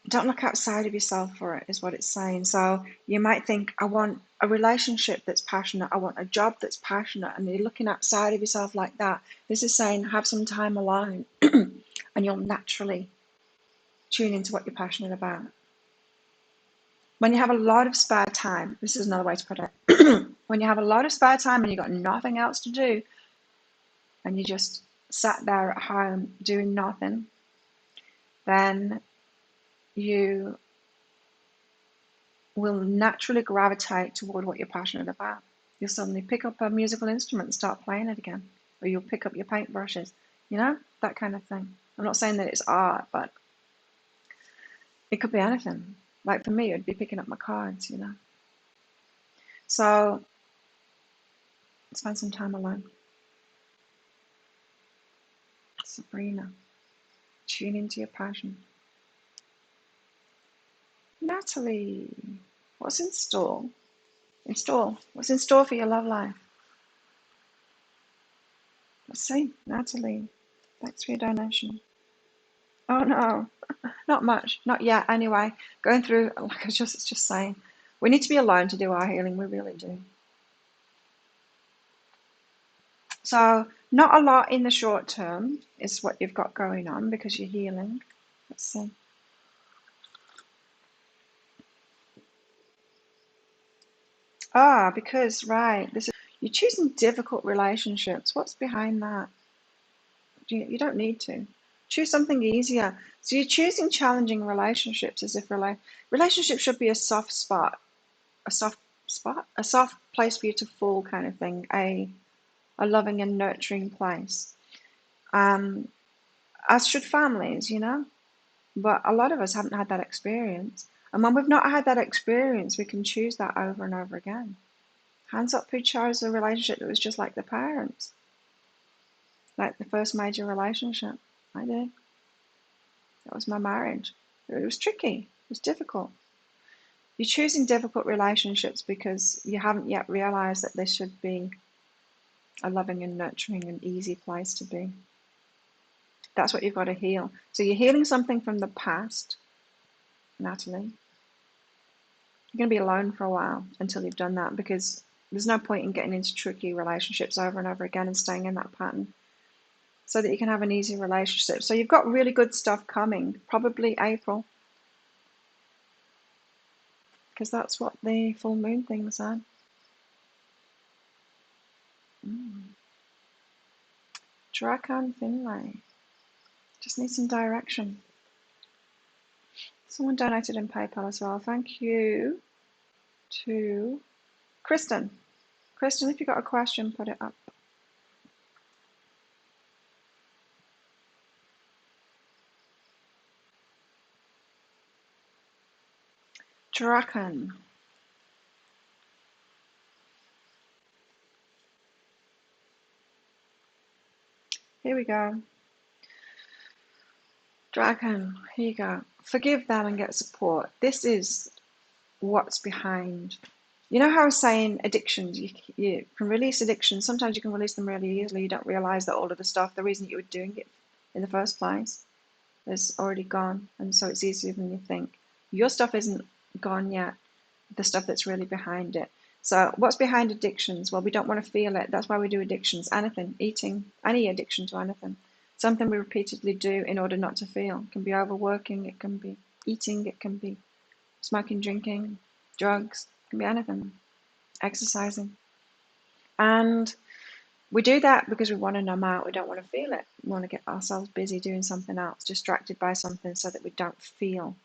A: Don't look outside of yourself for it, is what it's saying. So you might think, I want a relationship that's passionate. I want a job that's passionate. And you're looking outside of yourself like that. This is saying, have some time alone and you'll naturally tune into what you're passionate about. When you have a lot of spare time, this is another way to put it. When you have a lot of spare time and you've got nothing else to do, and you just sat there at home doing nothing, then you will naturally gravitate toward what you're passionate about. You'll suddenly pick up a musical instrument and start playing it again, or you'll pick up your paintbrushes, that kind of thing. I'm not saying that it's art, but it could be anything. Like for me, it would be picking up my cards, So spend some time alone. Sabrina, tune into your passion. Natalie, what's in store? What's in store for your love life? Let's see, Natalie. Thanks for your donation. Oh no, not much, not yet. Anyway, going through, like I was just saying, We need to be alone to do our healing. We really do. So not a lot in the short term is what you've got going on because you're healing. Let's see. Because, right, you're choosing difficult relationships. What's behind that? You don't need to. Choose something easier. So you're choosing challenging relationships as if relationships should be a soft spot, a soft place for you to fall kind of thing, a loving and nurturing place. As should families, but a lot of us haven't had that experience. And when we've not had that experience, we can choose that over and over again. Hands up who chose a relationship that was just like the parents, like the first major relationship. I did. That was my marriage. It was tricky. It was difficult. You're choosing difficult relationships because you haven't yet realized that this should be a loving and nurturing and easy place to be. That's what you've got to heal. So you're healing something from the past, Natalie. You're going to be alone for a while until you've done that because there's no point in getting into tricky relationships over and over again and staying in that pattern so that you can have an easy relationship. So you've got really good stuff coming, probably April, because that's what the full moon thing said. Drakan Finlay. Just need some direction. Someone donated in PayPal as well. Thank you to Kristen. Kristen, if you've got a question, put it up. Drakan. Here we go. Dragon, here you go. Forgive them and get support. This is what's behind. You know how I was saying addictions, you can release addictions. Sometimes you can release them really easily. You don't realize that all of the stuff, the reason you were doing it in the first place, is already gone. And so it's easier than you think. Your stuff isn't gone yet, the stuff that's really behind it. So what's behind addictions? Well, we don't want to feel it. That's why we do addictions. Anything, eating, any addiction to anything. Something we repeatedly do in order not to feel. It can be overworking, it can be eating, it can be smoking, drinking, drugs, it can be anything. Exercising. And we do that because we want to numb out, we don't want to feel it. We want to get ourselves busy doing something else, distracted by something so that we don't feel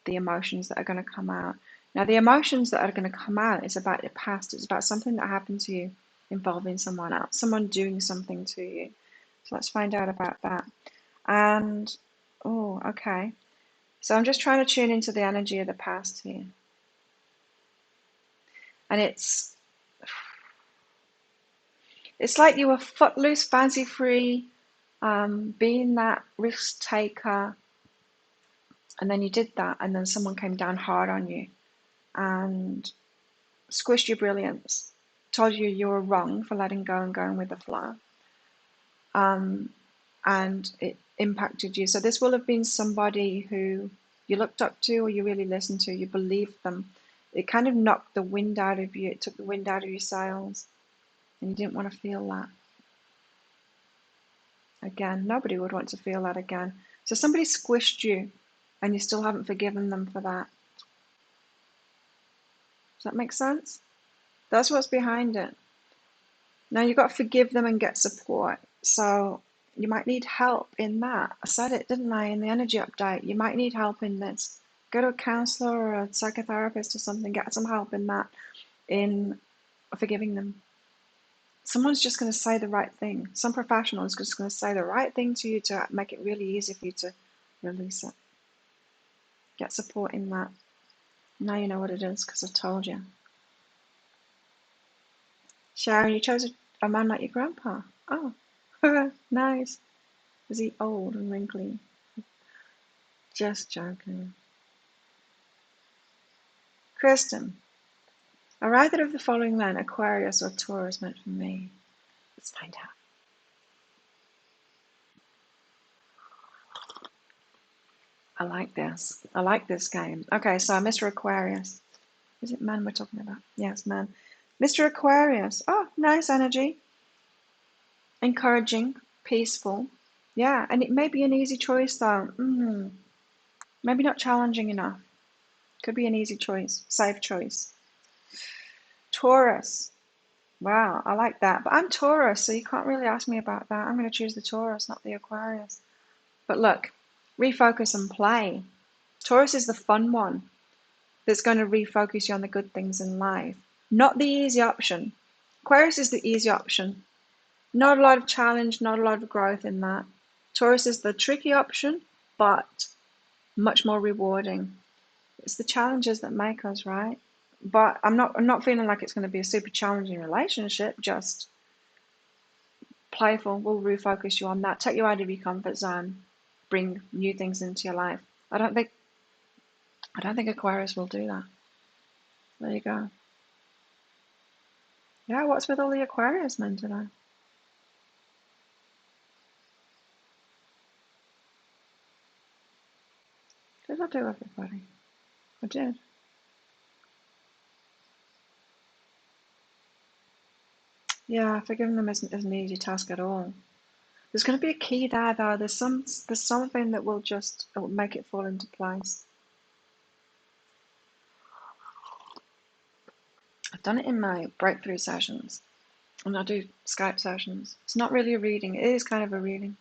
A: the emotions that are going to come out. Now, the emotions that are going to come out is about the past. It's about something that happened to you involving someone else, someone doing something to you. So let's find out about that. And, oh, okay. So I'm just trying to tune into the energy of the past here. And it's like you were footloose, fancy-free, being that risk taker, and then you did that, and then someone came down hard on you and squished your brilliance, told you you were wrong for letting go and going with the flow, and it impacted you. So this will have been somebody who you looked up to or you really listened to, you believed them. It kind of knocked the wind out of you, it took the wind out of your sails, and you didn't want to feel that again. Nobody would want to feel that again. So somebody squished you and you still haven't forgiven them for that. Does that make sense? That's what's behind it. Now you've got to forgive them and get support. So you might need help in that. I said it, didn't I, in the energy update? You might need help in this. Go to a counselor or a psychotherapist or something. Get some help in that, in forgiving them. Someone's just going to say the right thing. Some professional is just going to say the right thing to you to make it really easy for you to release it. Get support in that. Now you know what it is because I've told you. Sharon, you chose a man like your grandpa. Oh, nice. Is he old and wrinkly? Just joking. Kristen, are either of the following men Aquarius or Taurus meant for me? Let's find out. I like this. I like this game. Okay, so Mr. Aquarius, Is it man we're talking about? Yes, man. Mr. Aquarius. Oh, nice energy. Encouraging, peaceful. Yeah, and it may be an easy choice though. Maybe not challenging enough. Could be an easy choice, safe choice. Taurus. Wow, I like that. But I'm Taurus, so you can't really ask me about that. I'm going to choose the Taurus, not the Aquarius. But look, refocus and play. Taurus is the fun one that's going to refocus you on the good things in life, not the easy option. Aquarius is the easy option. Not a lot of challenge, not a lot of growth in that. Taurus is the tricky option, but much more rewarding. It's the challenges that make us, right? But I'm not feeling like it's going to be a super challenging relationship, just playful. We'll refocus you on that. Take you out of your comfort zone. Bring new things into your life. I don't think Aquarius will do that. There you go. Yeah, what's with all the Aquarius men today? Did I do everybody? I did. Yeah, forgiving them isn't an easy task at all. There's going to be a key there, though. There's something that will make it fall into place. I've done it in my breakthrough sessions, and I do Skype sessions. It's not really a reading. It is kind of a reading,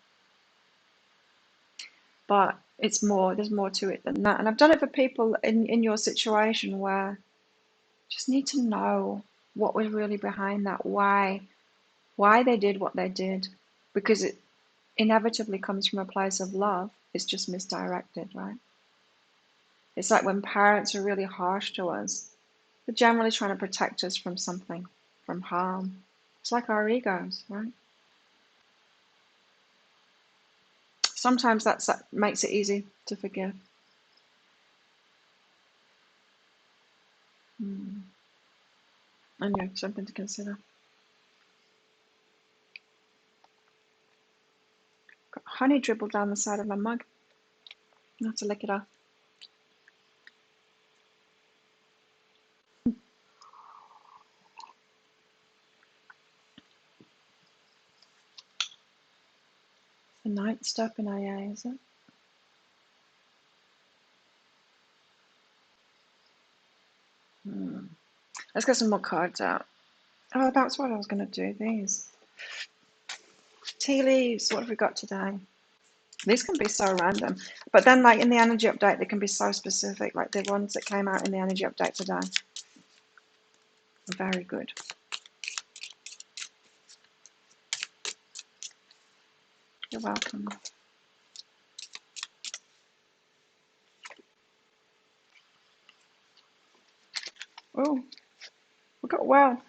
A: but it's more. There's more to it than that. And I've done it for people in your situation where you just need to know what was really behind that, why they did what they did, because it inevitably comes from a place of love. It's just misdirected, right? It's like when parents are really harsh to us, they're generally trying to protect us from something, from harm. It's like our egos, right? Sometimes that makes it easy to forgive. And yeah, something to consider. Got honey dribbled down the side of my mug. I have to lick it off. The ninth step in AA, is it? Let's get some more cards out. Oh, that's what I was going to do, these. Tea leaves, what have we got today? These can be so random, but then like in the energy update, they can be so specific, like the ones that came out in the energy update today. Very good. You're welcome. Oh, we got wealth.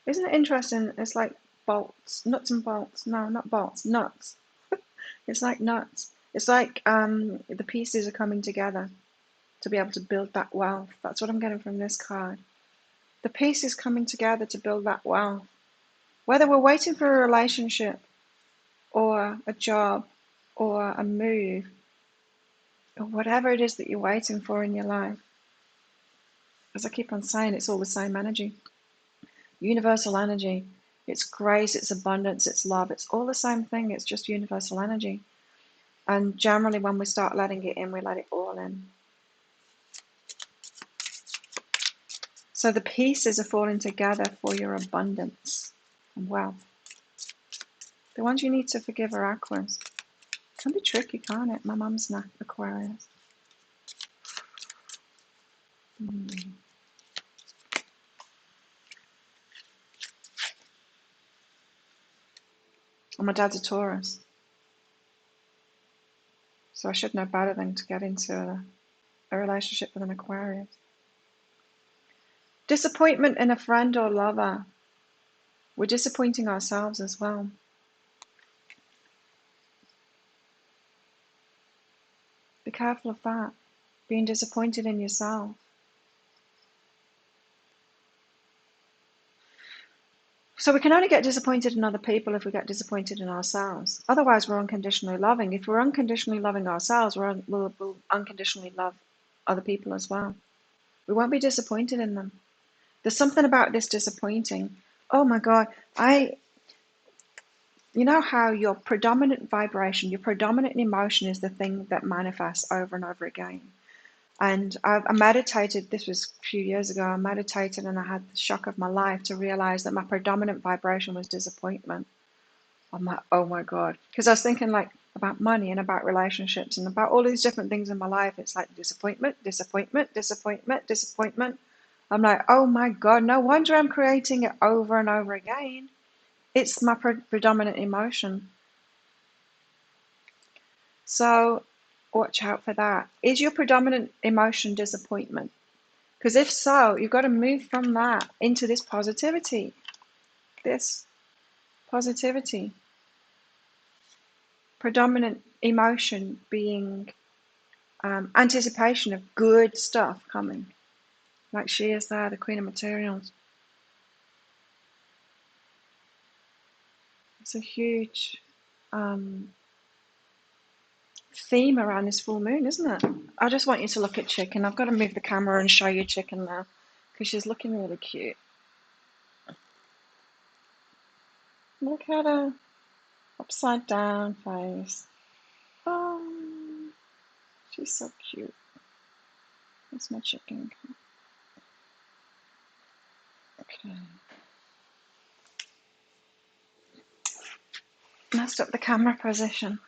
A: Isn't it interesting? It's like bolts, nuts and bolts. No, not bolts, nuts. It's like nuts. It's like the pieces are coming together to be able to build that wealth. That's what I'm getting from this card. The pieces coming together to build that wealth. Whether we're waiting for a relationship or a job or a move or whatever it is that you're waiting for in your life, as I keep on saying, it's all the same energy. Universal energy. It's grace, it's abundance, it's love. It's all the same thing. It's just universal energy. And generally, when we start letting it in, we let it all in. So the pieces are falling together for your abundance and wealth. The ones you need to forgive are Aquas. Can be tricky, can't it? My mum's an Aquarius. And my dad's a Taurus. So I should know better than to get into a relationship with an Aquarius. Disappointment in a friend or lover. We're disappointing ourselves as well. Be careful of that. Being disappointed in yourself. So we can only get disappointed in other people if we get disappointed in ourselves. Otherwise, we're unconditionally loving. If we're unconditionally loving ourselves, we'll unconditionally love other people as well. We won't be disappointed in them. There's something about this disappointing. Oh my God, you know how your predominant vibration, your predominant emotion is the thing that manifests over and over again. And I meditated, this was a few years ago, I meditated and I had the shock of my life to realize that my predominant vibration was disappointment. I'm like, oh my God. Because I was thinking like about money and about relationships and about all these different things in my life. It's like disappointment, disappointment, disappointment, disappointment. I'm like, oh my God, no wonder I'm creating it over and over again. It's my predominant emotion. So watch out for that. Is your predominant emotion disappointment? Because if so, you've got to move from that into this positivity. This positivity. Predominant emotion being anticipation of good stuff coming. Like she is there, the Queen of Materials. It's a huge theme around this full moon, isn't it? I just want you to look at Chicken. I've got to move the camera and show you Chicken now because she's looking really cute. Look at her upside down face. Oh, she's so cute. That's my Chicken. Okay. Messed up the camera position.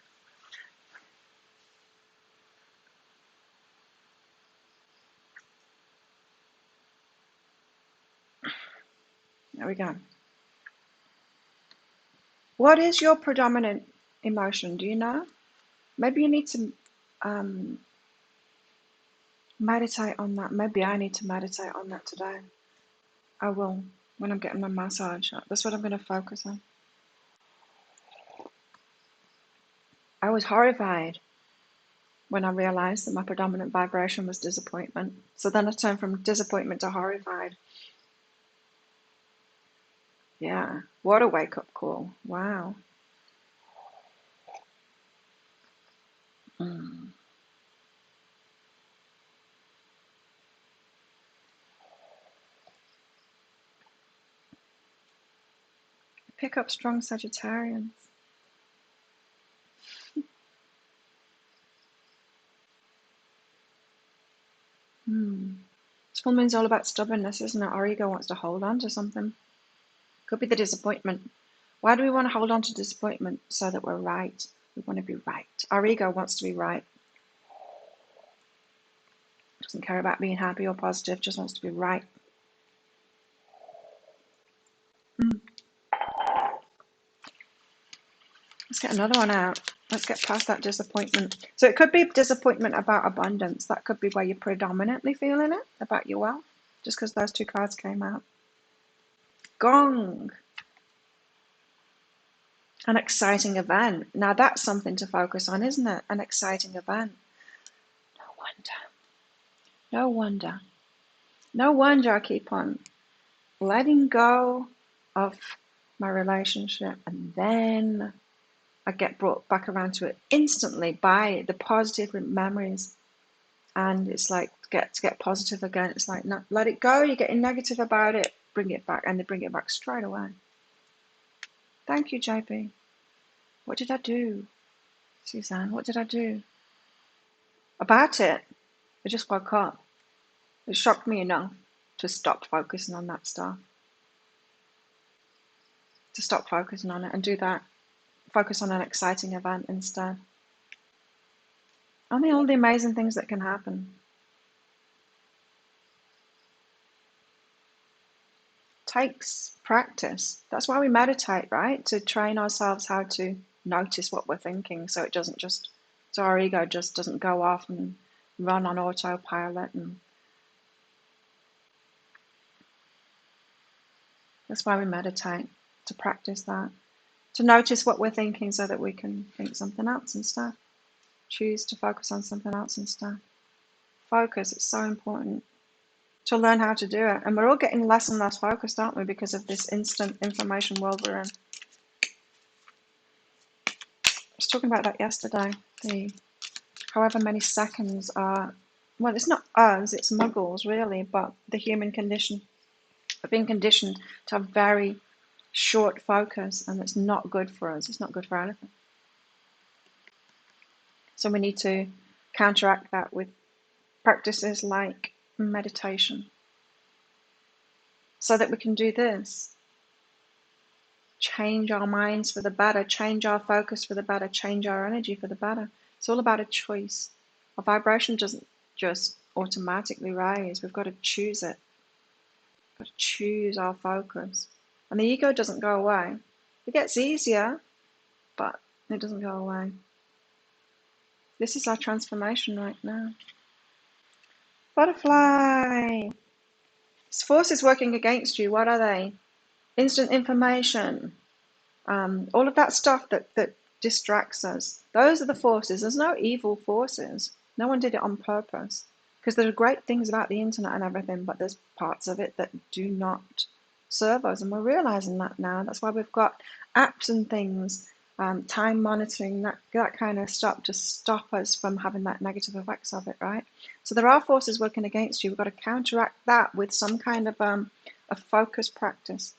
A: There we go. What is your predominant emotion? Do you know? Maybe you need to meditate on that. Maybe I need to meditate on that today. I will when I'm getting my massage. That's what I'm going to focus on. I was horrified when I realized that my predominant vibration was disappointment. So then I turned from disappointment to horrified. Yeah, what a wake-up call. Wow. Pick up strong Sagittarians. This full moon's all about stubbornness, isn't it? Our ego wants to hold on to something. Could be the disappointment. Why do we want to hold on to disappointment? So that we're right. We want to be right. Our ego wants to be right. Doesn't care about being happy or positive, just wants to be right. Let's get another one out. Let's get past that disappointment. So it could be disappointment about abundance. That could be where you're predominantly feeling it, about your wealth, just because those two cards came out. Gong. An exciting event. Now that's something to focus on, isn't it? An exciting event. No wonder. No wonder. No wonder I keep on letting go of my relationship and then I get brought back around to it instantly by the positive memories. And it's like to get positive again. It's like, no, let it go. You're getting negative about it. Bring it back. And they bring it back straight away. Thank you, JP. What did I do? Suzanne, what did I do? About it. I just woke up. It shocked me enough to stop focusing on that stuff. To stop focusing on it and do that. Focus on an exciting event instead. All the amazing things that can happen. Takes practice. That's why we meditate, right? To train ourselves how to notice what we're thinking so it doesn't just, so our ego just doesn't go off and run on autopilot. And that's why we meditate, to practice that. To notice what we're thinking so that we can think something else instead. Choose to focus on something else instead. Focus, it's so important to learn how to do it. And we're all getting less and less focused, aren't we, because of this instant information world we're in. I was talking about that yesterday. The however many seconds are well, it's not us, it's muggles really, but the human condition. I've been conditioned to have very short focus, and it's not good for us. It's not good for anything. So we need to counteract that with practices like meditation, so that we can do this. Change our minds for the better, change our focus for the better, change our energy for the better. It's all about a choice. Our vibration doesn't just automatically raise. We've got to choose it. We've got to choose our focus. And the ego doesn't go away. It gets easier, but it doesn't go away. This is our transformation right now. Butterfly. This force is working against you. What are they? Instant information. All of that stuff that distracts us. Those are the forces. There's no evil forces. No one did it on purpose. Because there are great things about the internet and everything, but there's parts of it that do not serve us. And we're realizing that now. That's why we've got apps and things, time monitoring, that kind of stuff to stop us from having that negative effects of it, right? So there are forces working against you. We've got to counteract that with some kind of a focus practice.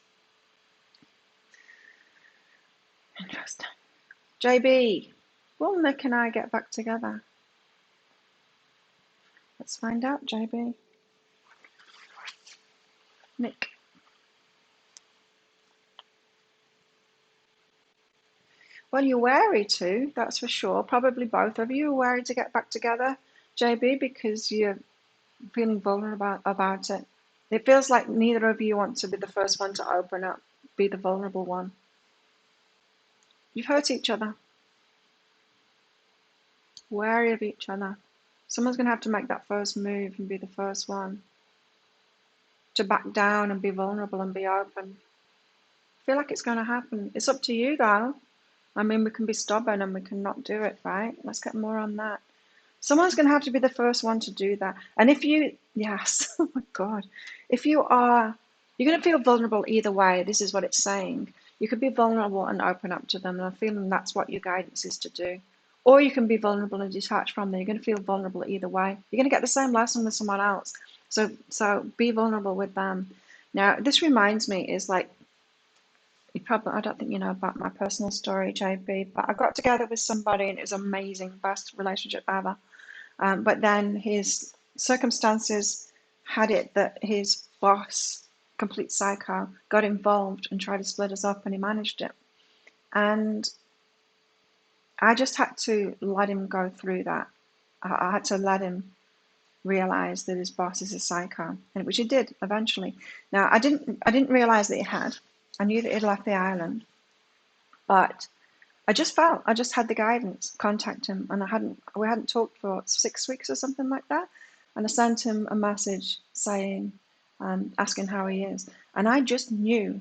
A: Interesting. JB, will Nick and I get back together? Let's find out, JB. Nick. Well, you're wary too, that's for sure. Probably both of you are wary to get back together, JB, because you're feeling vulnerable about it. It feels like neither of you want to be the first one to open up, be the vulnerable one. You've hurt each other. Wary of each other. Someone's going to have to make that first move and be the first one to back down and be vulnerable and be open. I feel like it's going to happen. It's up to you though. I mean, we can be stubborn and we can not do it, right? Let's get more on that. Someone's going to have to be the first one to do that. And if you, yes, oh my God, if you are, you're going to feel vulnerable either way. This is what it's saying. You could be vulnerable and open up to them. And I'm feeling that's what your guidance is to do. Or you can be vulnerable and detach from them. You're going to feel vulnerable either way. You're going to get the same lesson with someone else. So be vulnerable with them. Now, this reminds me is like, I don't think you know about my personal story, JB, but I got together with somebody and it was amazing, best relationship ever. But then his circumstances had it that his boss, complete psycho, got involved and tried to split us up, and he managed it. And I just had to let him go through that. I had to let him realize that his boss is a psycho, and which he did eventually. Now I didn't realize that he had. I knew that he'd left the island, but I just had the guidance, contact him, and we hadn't talked for 6 weeks or something like that. And I sent him a message saying, asking how he is. And I just knew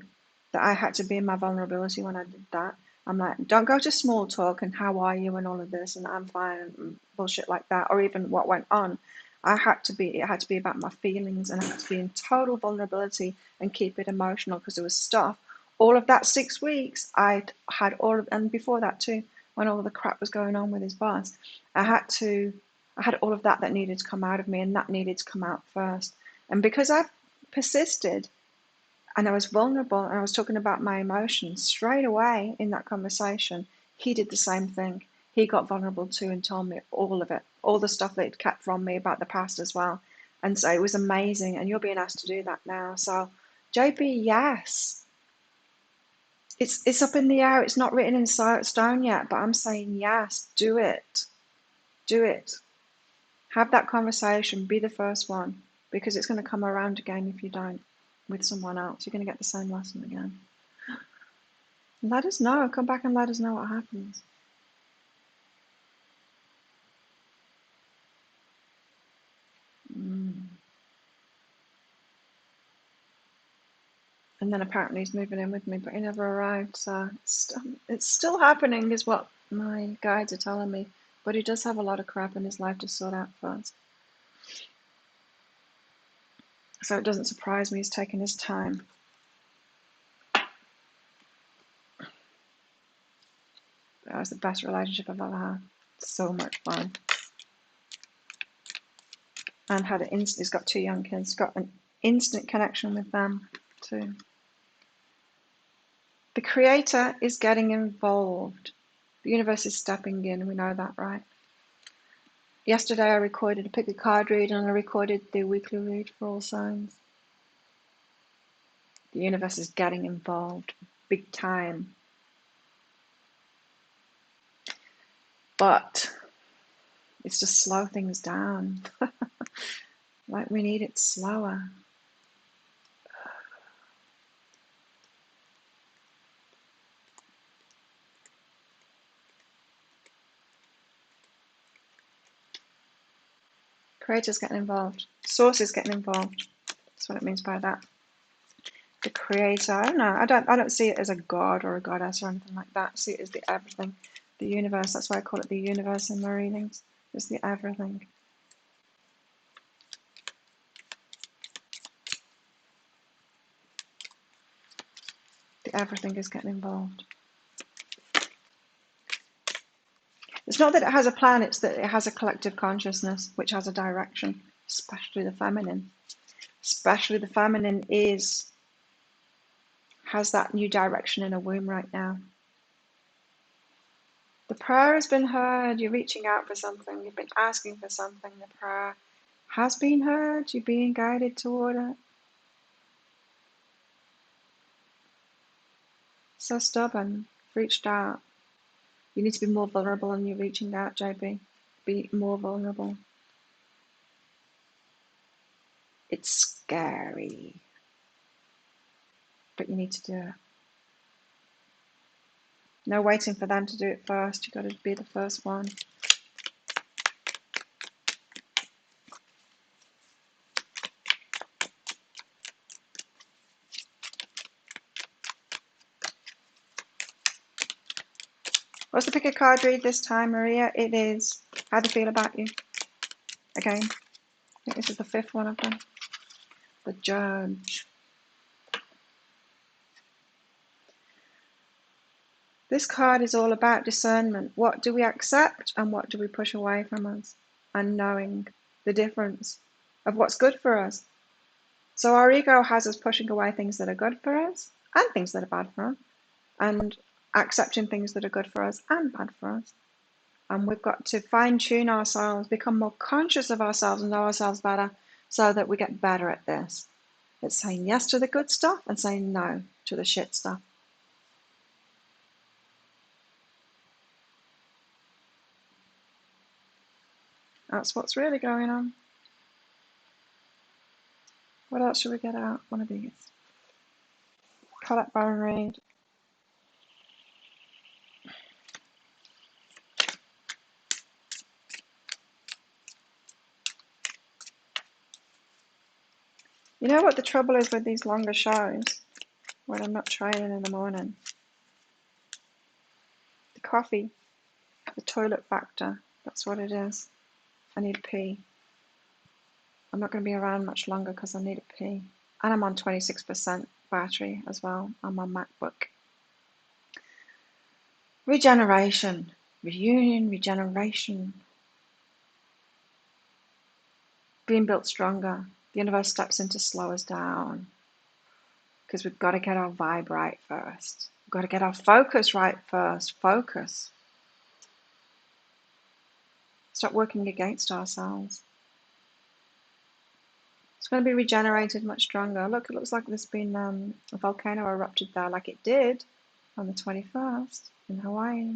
A: that I had to be in my vulnerability when I did that. I'm like, don't go to small talk and how are you and all of this and I'm fine and bullshit like that, or even what went on. It had to be about my feelings, and I had to be in total vulnerability and keep it emotional because there was stuff. All of that 6 weeks, I'd had and before that too, when all of the crap was going on with his boss, I had all of that needed to come out of me, and that needed to come out first. And because I persisted and I was vulnerable and I was talking about my emotions straight away in that conversation, he did the same thing. He got vulnerable too and told me all of it, all the stuff that he'd kept from me about the past as well. And so it was amazing, and you're being asked to do that now. So JB, yes. It's up in the air. It's not written in stone yet, but I'm saying yes, do it. Do it. Have that conversation. Be the first one, because it's going to come around again if you don't with someone else. You're going to get the same lesson again. Let us know. Come back and let us know what happens. And then apparently he's moving in with me, but he never arrived. So it's still happening, is what my guides are telling me. But he does have a lot of crap in his life to sort out first. So it doesn't surprise me he's taking his time. That was the best relationship I've ever had. So much fun. and he's got 2 young kids, got an instant connection with them too. The Creator is getting involved. The universe is stepping in, we know that, right? Yesterday I recorded a pick a card read and I recorded the weekly read for all signs. The universe is getting involved, big time. But it's just slow things down. Like we need it slower. Creator's getting involved. Source is getting involved. That's what it means by that. The Creator. I don't know. I don't see it as a god or a goddess or anything like that. I see it as the everything, the universe. That's why I call it the universe in my readings. It's the everything. The everything is getting involved. It's not that it has a plan, it's that it has a collective consciousness which has a direction, especially the feminine. Especially the feminine has that new direction in a womb right now. The prayer has been heard. You're reaching out for something. You've been asking for something. The prayer has been heard. You're being guided toward it. So stubborn. Reached out. You need to be more vulnerable when you're reaching out, JB. Be more vulnerable. It's scary. But you need to do it. No waiting for them to do it first. You've got to be the first one. What's the pick a card read this time, Maria? It is how they feel about you. Again, I think this is the 5th one of them. The Judge. This card is all about discernment. What do we accept and what do we push away from us? And knowing the difference of what's good for us. So our ego has us pushing away things that are good for us and things that are bad for us. And accepting things that are good for us and bad for us. And we've got to fine-tune ourselves, become more conscious of ourselves and know ourselves better so that we get better at this. It's saying yes to the good stuff and saying no to the shit stuff. That's what's really going on. What else should we get out? One of these. Collect Baron Reed. You know what the trouble is with these longer shows when I'm not training in the morning? The coffee, the toilet factor, that's what it is. I need a pee. I'm not going to be around much longer because I need a pee. And I'm on 26% battery as well on my MacBook. Regeneration, reunion, regeneration. Being built stronger. The universe steps in to slow us down. Because we've got to get our vibe right first. We've got to get our focus right first. Focus. Stop working against ourselves. It's going to be regenerated much stronger. Look, it looks like there's been a volcano erupted there like it did on the 21st in Hawaii.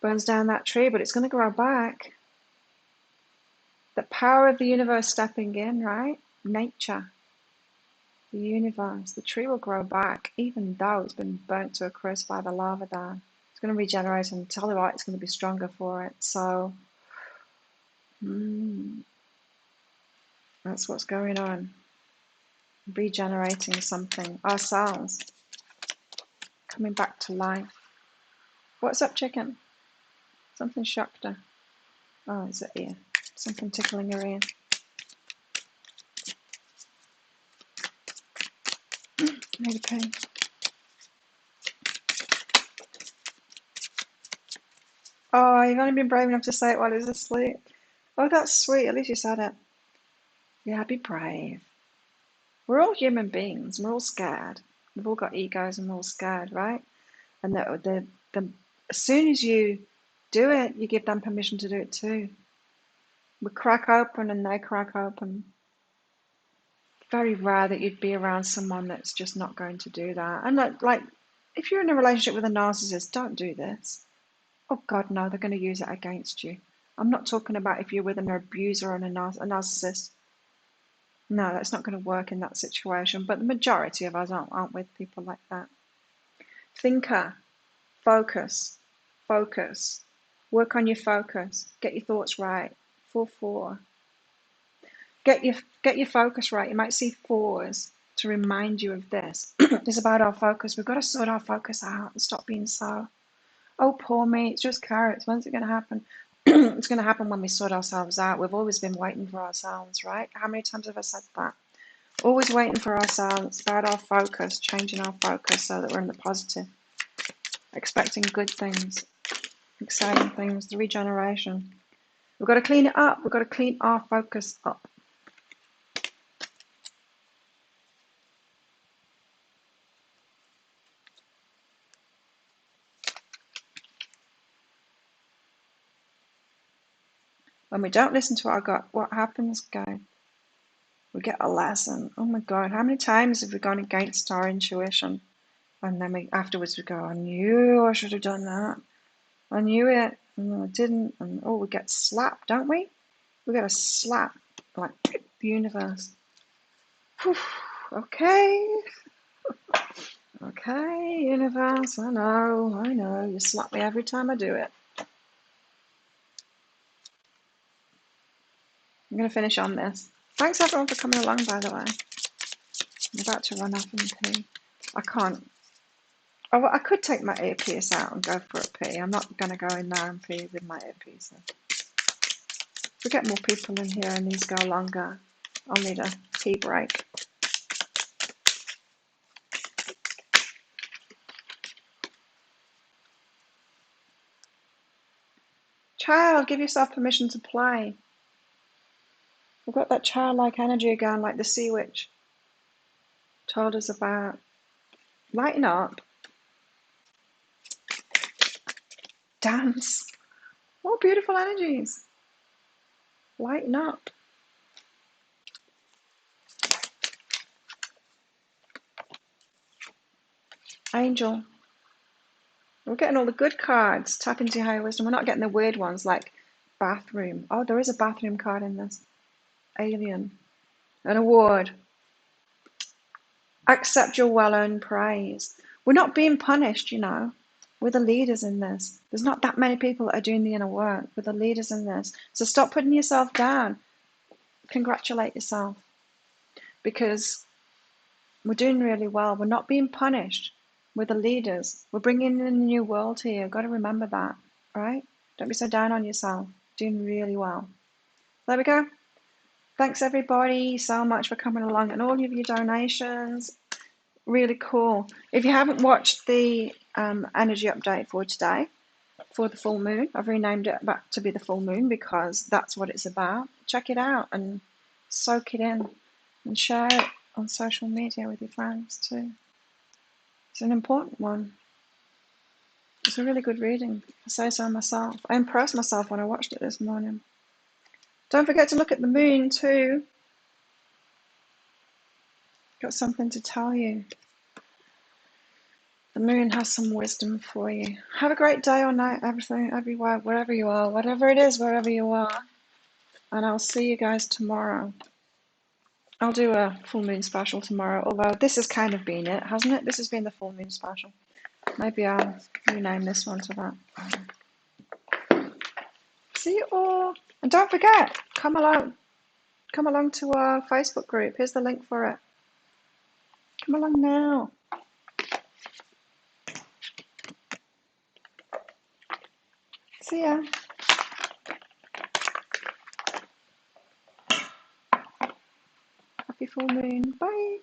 A: Burns down that tree, but it's going to grow back. The power of the universe stepping in, right? Nature. The universe. The tree will grow back even though it's been burnt to a crisp by the lava there. It's going to regenerate and tell you what, it's going to be stronger for it. So, that's what's going on. Regenerating something. Ourselves. Coming back to life. What's up, chicken? Something shocked her. Oh, it's her ear. Something tickling her ear. Need a pee. Oh, you've only been brave enough to say it while he's asleep. Oh, that's sweet. At least you said it. Yeah, be brave. We're all human beings. We're all scared. We've all got egos and we're all scared, right? And as soon as you do it, you give them permission to do it too. We crack open and they crack open. Very rare that you'd be around someone that's just not going to do that. And like if you're in a relationship with a narcissist, don't do this. Oh God, no, they're going to use it against you. I'm not talking about if you're with an abuser or a narcissist. No, that's not going to work in that situation. But the majority of us aren't with people like that. Thinker, focus, focus. Work on your focus. Get your thoughts right. 4-4. Get your focus right. You might see fours to remind you of this. It's about our focus. We've got to sort our focus out and stop being so, oh, poor me, it's just carrots. When's it going to happen? It's going to happen when we sort ourselves out. We've always been waiting for ourselves, right? How many times have I said that? Always waiting for ourselves. It's about our focus, changing our focus so that we're in the positive, expecting good things, exciting things, the regeneration. We've got to clean it up. We've got to clean our focus up. When we don't listen to our gut, what happens, guys? We get a lesson. Oh my God, how many times have we gone against our intuition? And then afterwards we go, I knew I should have done that. I knew it, and I didn't. And oh, we get slapped, don't we? We get a slap, like the universe. Whew, okay, okay, universe, I know. You slap me every time I do it. I'm going to finish on this. Thanks everyone for coming along, by the way. I'm about to run off and pee. I can't. Oh, well, I could take my earpiece out and go for a pee. I'm not going to go in there and pee with my earpiece. If we get more people in here and these go longer, I'll need a tea break. Child, give yourself permission to play. We've got that childlike energy again, like the sea witch told us about. Lighten up. Dance. What beautiful energies. Lighten up. Angel. We're getting all the good cards. Tap into your higher wisdom. We're not getting the weird ones like bathroom. Oh, there is a bathroom card in this. Alien. An award. Accept your well-earned praise. We're not being punished, you know. We're the leaders in this. There's not that many people that are doing the inner work. We're the leaders in this. So stop putting yourself down. Congratulate yourself. Because we're doing really well. We're not being punished. We're the leaders. We're bringing in a new world here. You've got to remember that, right? Don't be so down on yourself. Doing really well. There we go. Thanks everybody so much for coming along and all of your donations. Really cool. If you haven't watched the energy update for today, for the full moon, I've renamed it back to be the full moon because that's what it's about. Check it out and soak it in and share it on social media with your friends too. It's an important one. It's a really good reading. I say so myself. I impressed myself when I watched it this morning. Don't forget to look at the moon too. Got something to tell you. The moon has some wisdom for you. Have a great day or night, everything, everywhere, wherever you are, whatever it is, wherever you are. And I'll see you guys tomorrow. I'll do a full moon special tomorrow, although this has kind of been it, hasn't it? This has been the full moon special. Maybe I'll rename this one to that. See you all. And don't forget, come along to our Facebook group. Here's the link for it. Come along now. See ya. Happy full moon. Bye.